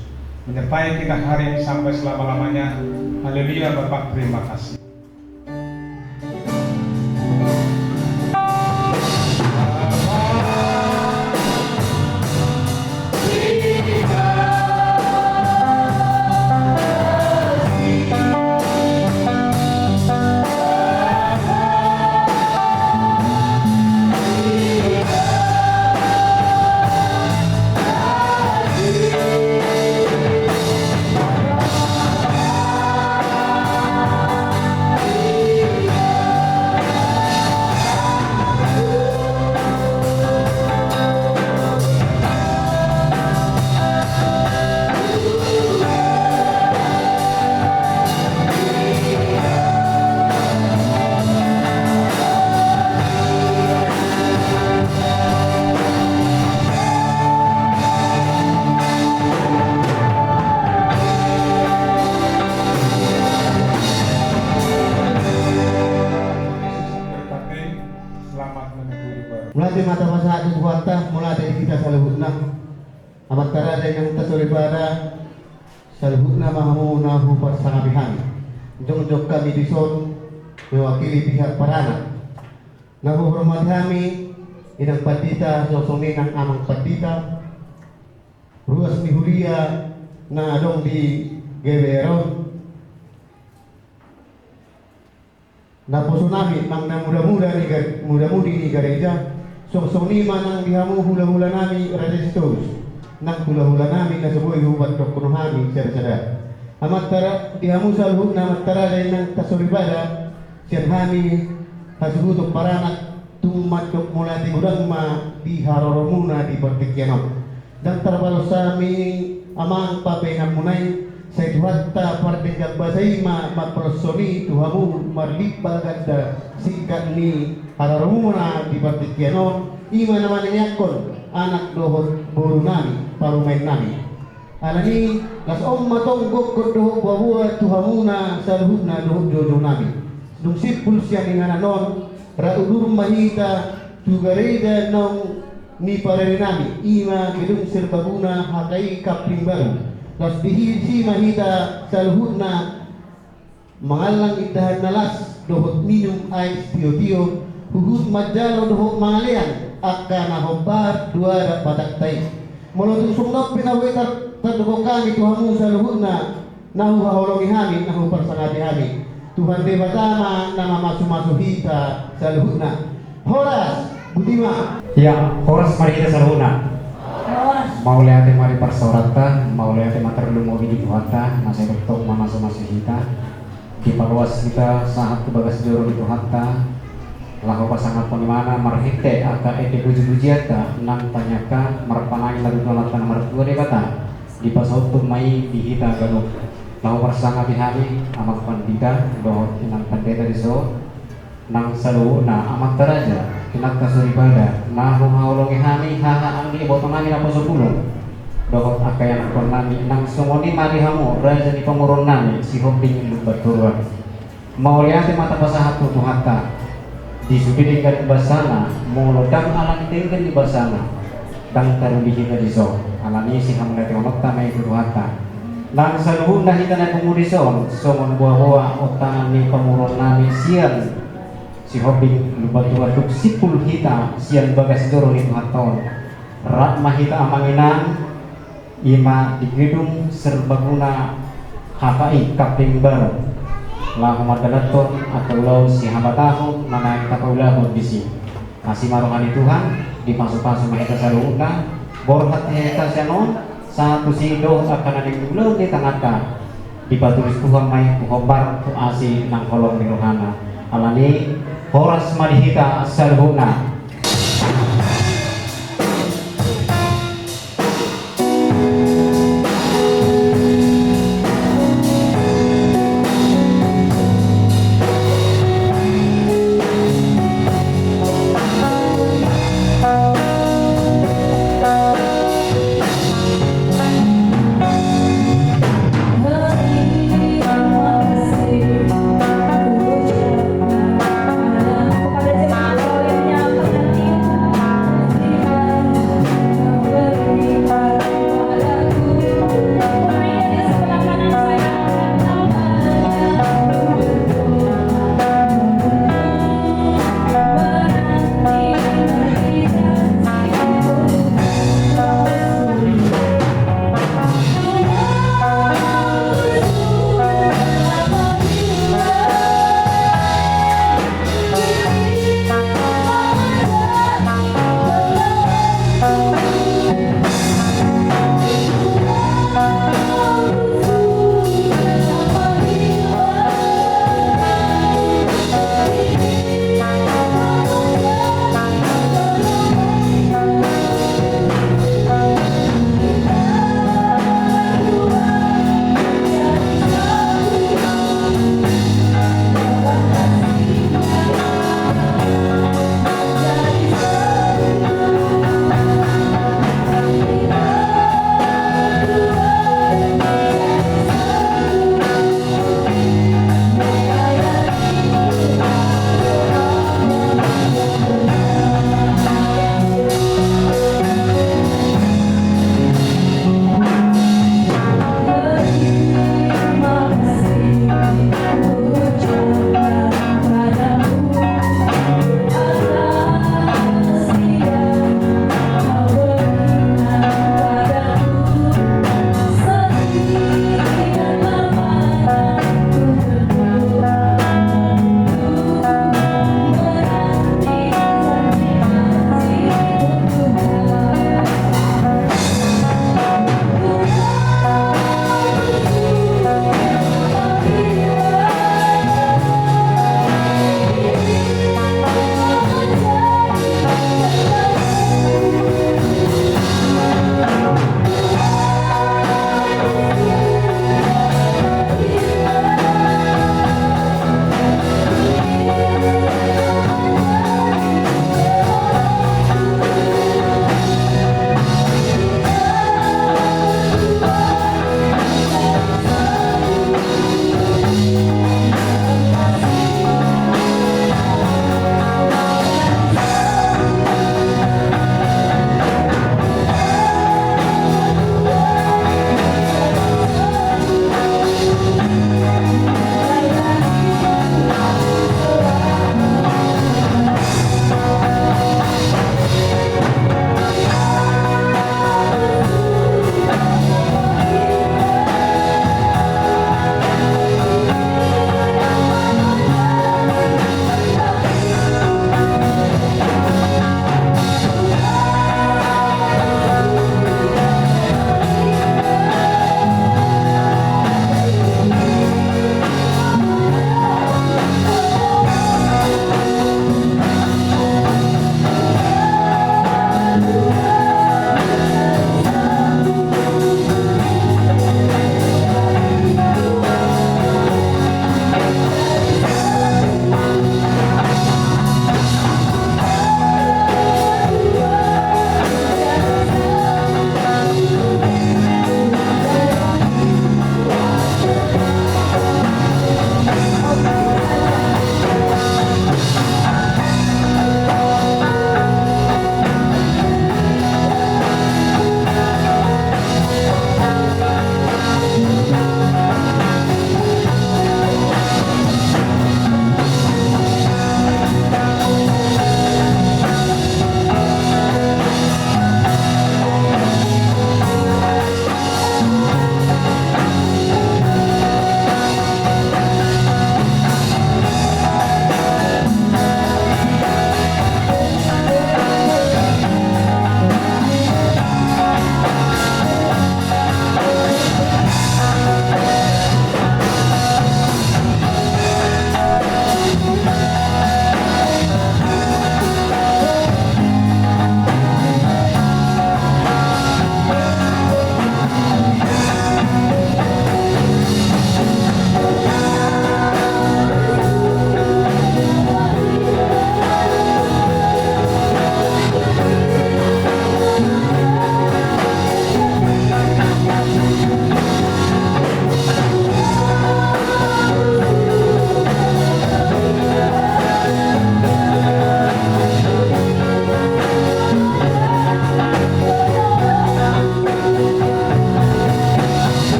menyertai kita hari ini sampai selama-lamanya. Haleluya. Bapa, terima kasih. Mulai mata masa itu kuatah mulai dari kita saluhutna amat tara yang tasolibara saluhutna mahamuna hupar sangabihan jong kami dison mewakili pihak parana nahu hormat kami inang patita sosoni nang amang patita ruas mihuria na adong di geberon na puso namin mang na muda-mudi ni gereja sosoni manang dihamu hula-hula nami resistus nang hula-hula nami na sebuah hubat dokuno kami sada-sada amat tara dihamu salhut na amat tara dari nang tasuribada sian kami hasugutok paranak tumatok mulati urang ma di haroromuna di pertikyanom dan terbalos sami amang papengan munay sa ituhatta partinggal basay maprosoni tuhamu marlipa ganda singkat ni haroromuna di pertikyanom ima naman yakon anak dohot buru nami parumain nami alani las matong gokot dohot bahwa tuhamuna salhutna dohot jojo nami dung sipul siya ngananon raudur mahita tugareda nong ni parerenami ima gedung serbaguna hakai kapling baru las dihisi mahita salhutna mangalang indahan nalas dohot minum ais tio-tio huhut majalo dohot mangalian akana hobar dua batak tay molotung sungnop pinawi terdukong kami tuhamu salhutna nahu haholongi kami nahu persangati kami Tuhan Dewa Tama nama masu-masuhita salhutna Horas Butima ya Horas mari kita salhutna mau lihat mari persorata mau lihat mater lumo di Tuhan masih bertok masu-masuhita di paluas kita saat kebagas joro di Tuhan lahu pasangan penimana marhite aka ete puji-pujiata nang tanyaka marpanai lalu dolatan martua de kata di pasautum mai dihita ganuk lahu pasangan bihari amak pandita dohot inang pandeta diso nang saluna amak taraja kinak kasuribada nahu haulongi hani haha angdi botonami na posopulong dohot akayan konami nang sumoni mari hamu raja di pamurun nami si hobing lubat turun mau lihat mata pasahat tuhatta disubidingkan di basana mulodang alam tinggal di basana dan taruh di kita di so alami si hamlet onokta mai kuduhata nang saluhun hita na kumudison somon buah-buah otanan ni pamurun nami sian si hobing lubat-lubatuk sipul hita sian bagas joro ni tuhaton rat mahita amanginan ima di gedung serbaguna hapai kaping baru lahu madalaton atau lau si hambatahu nanaik takaulahu bisi masih maruhani Tuhan di pasu-pasu mahita saluuna borhat heta sianon satu sido akan ada di tengahkan di batulis Tuhan mai kuhobar tu asi nang kolong di rohana alani horas madihita salhuna. Kepada jemaat olehnya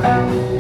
Tuhan.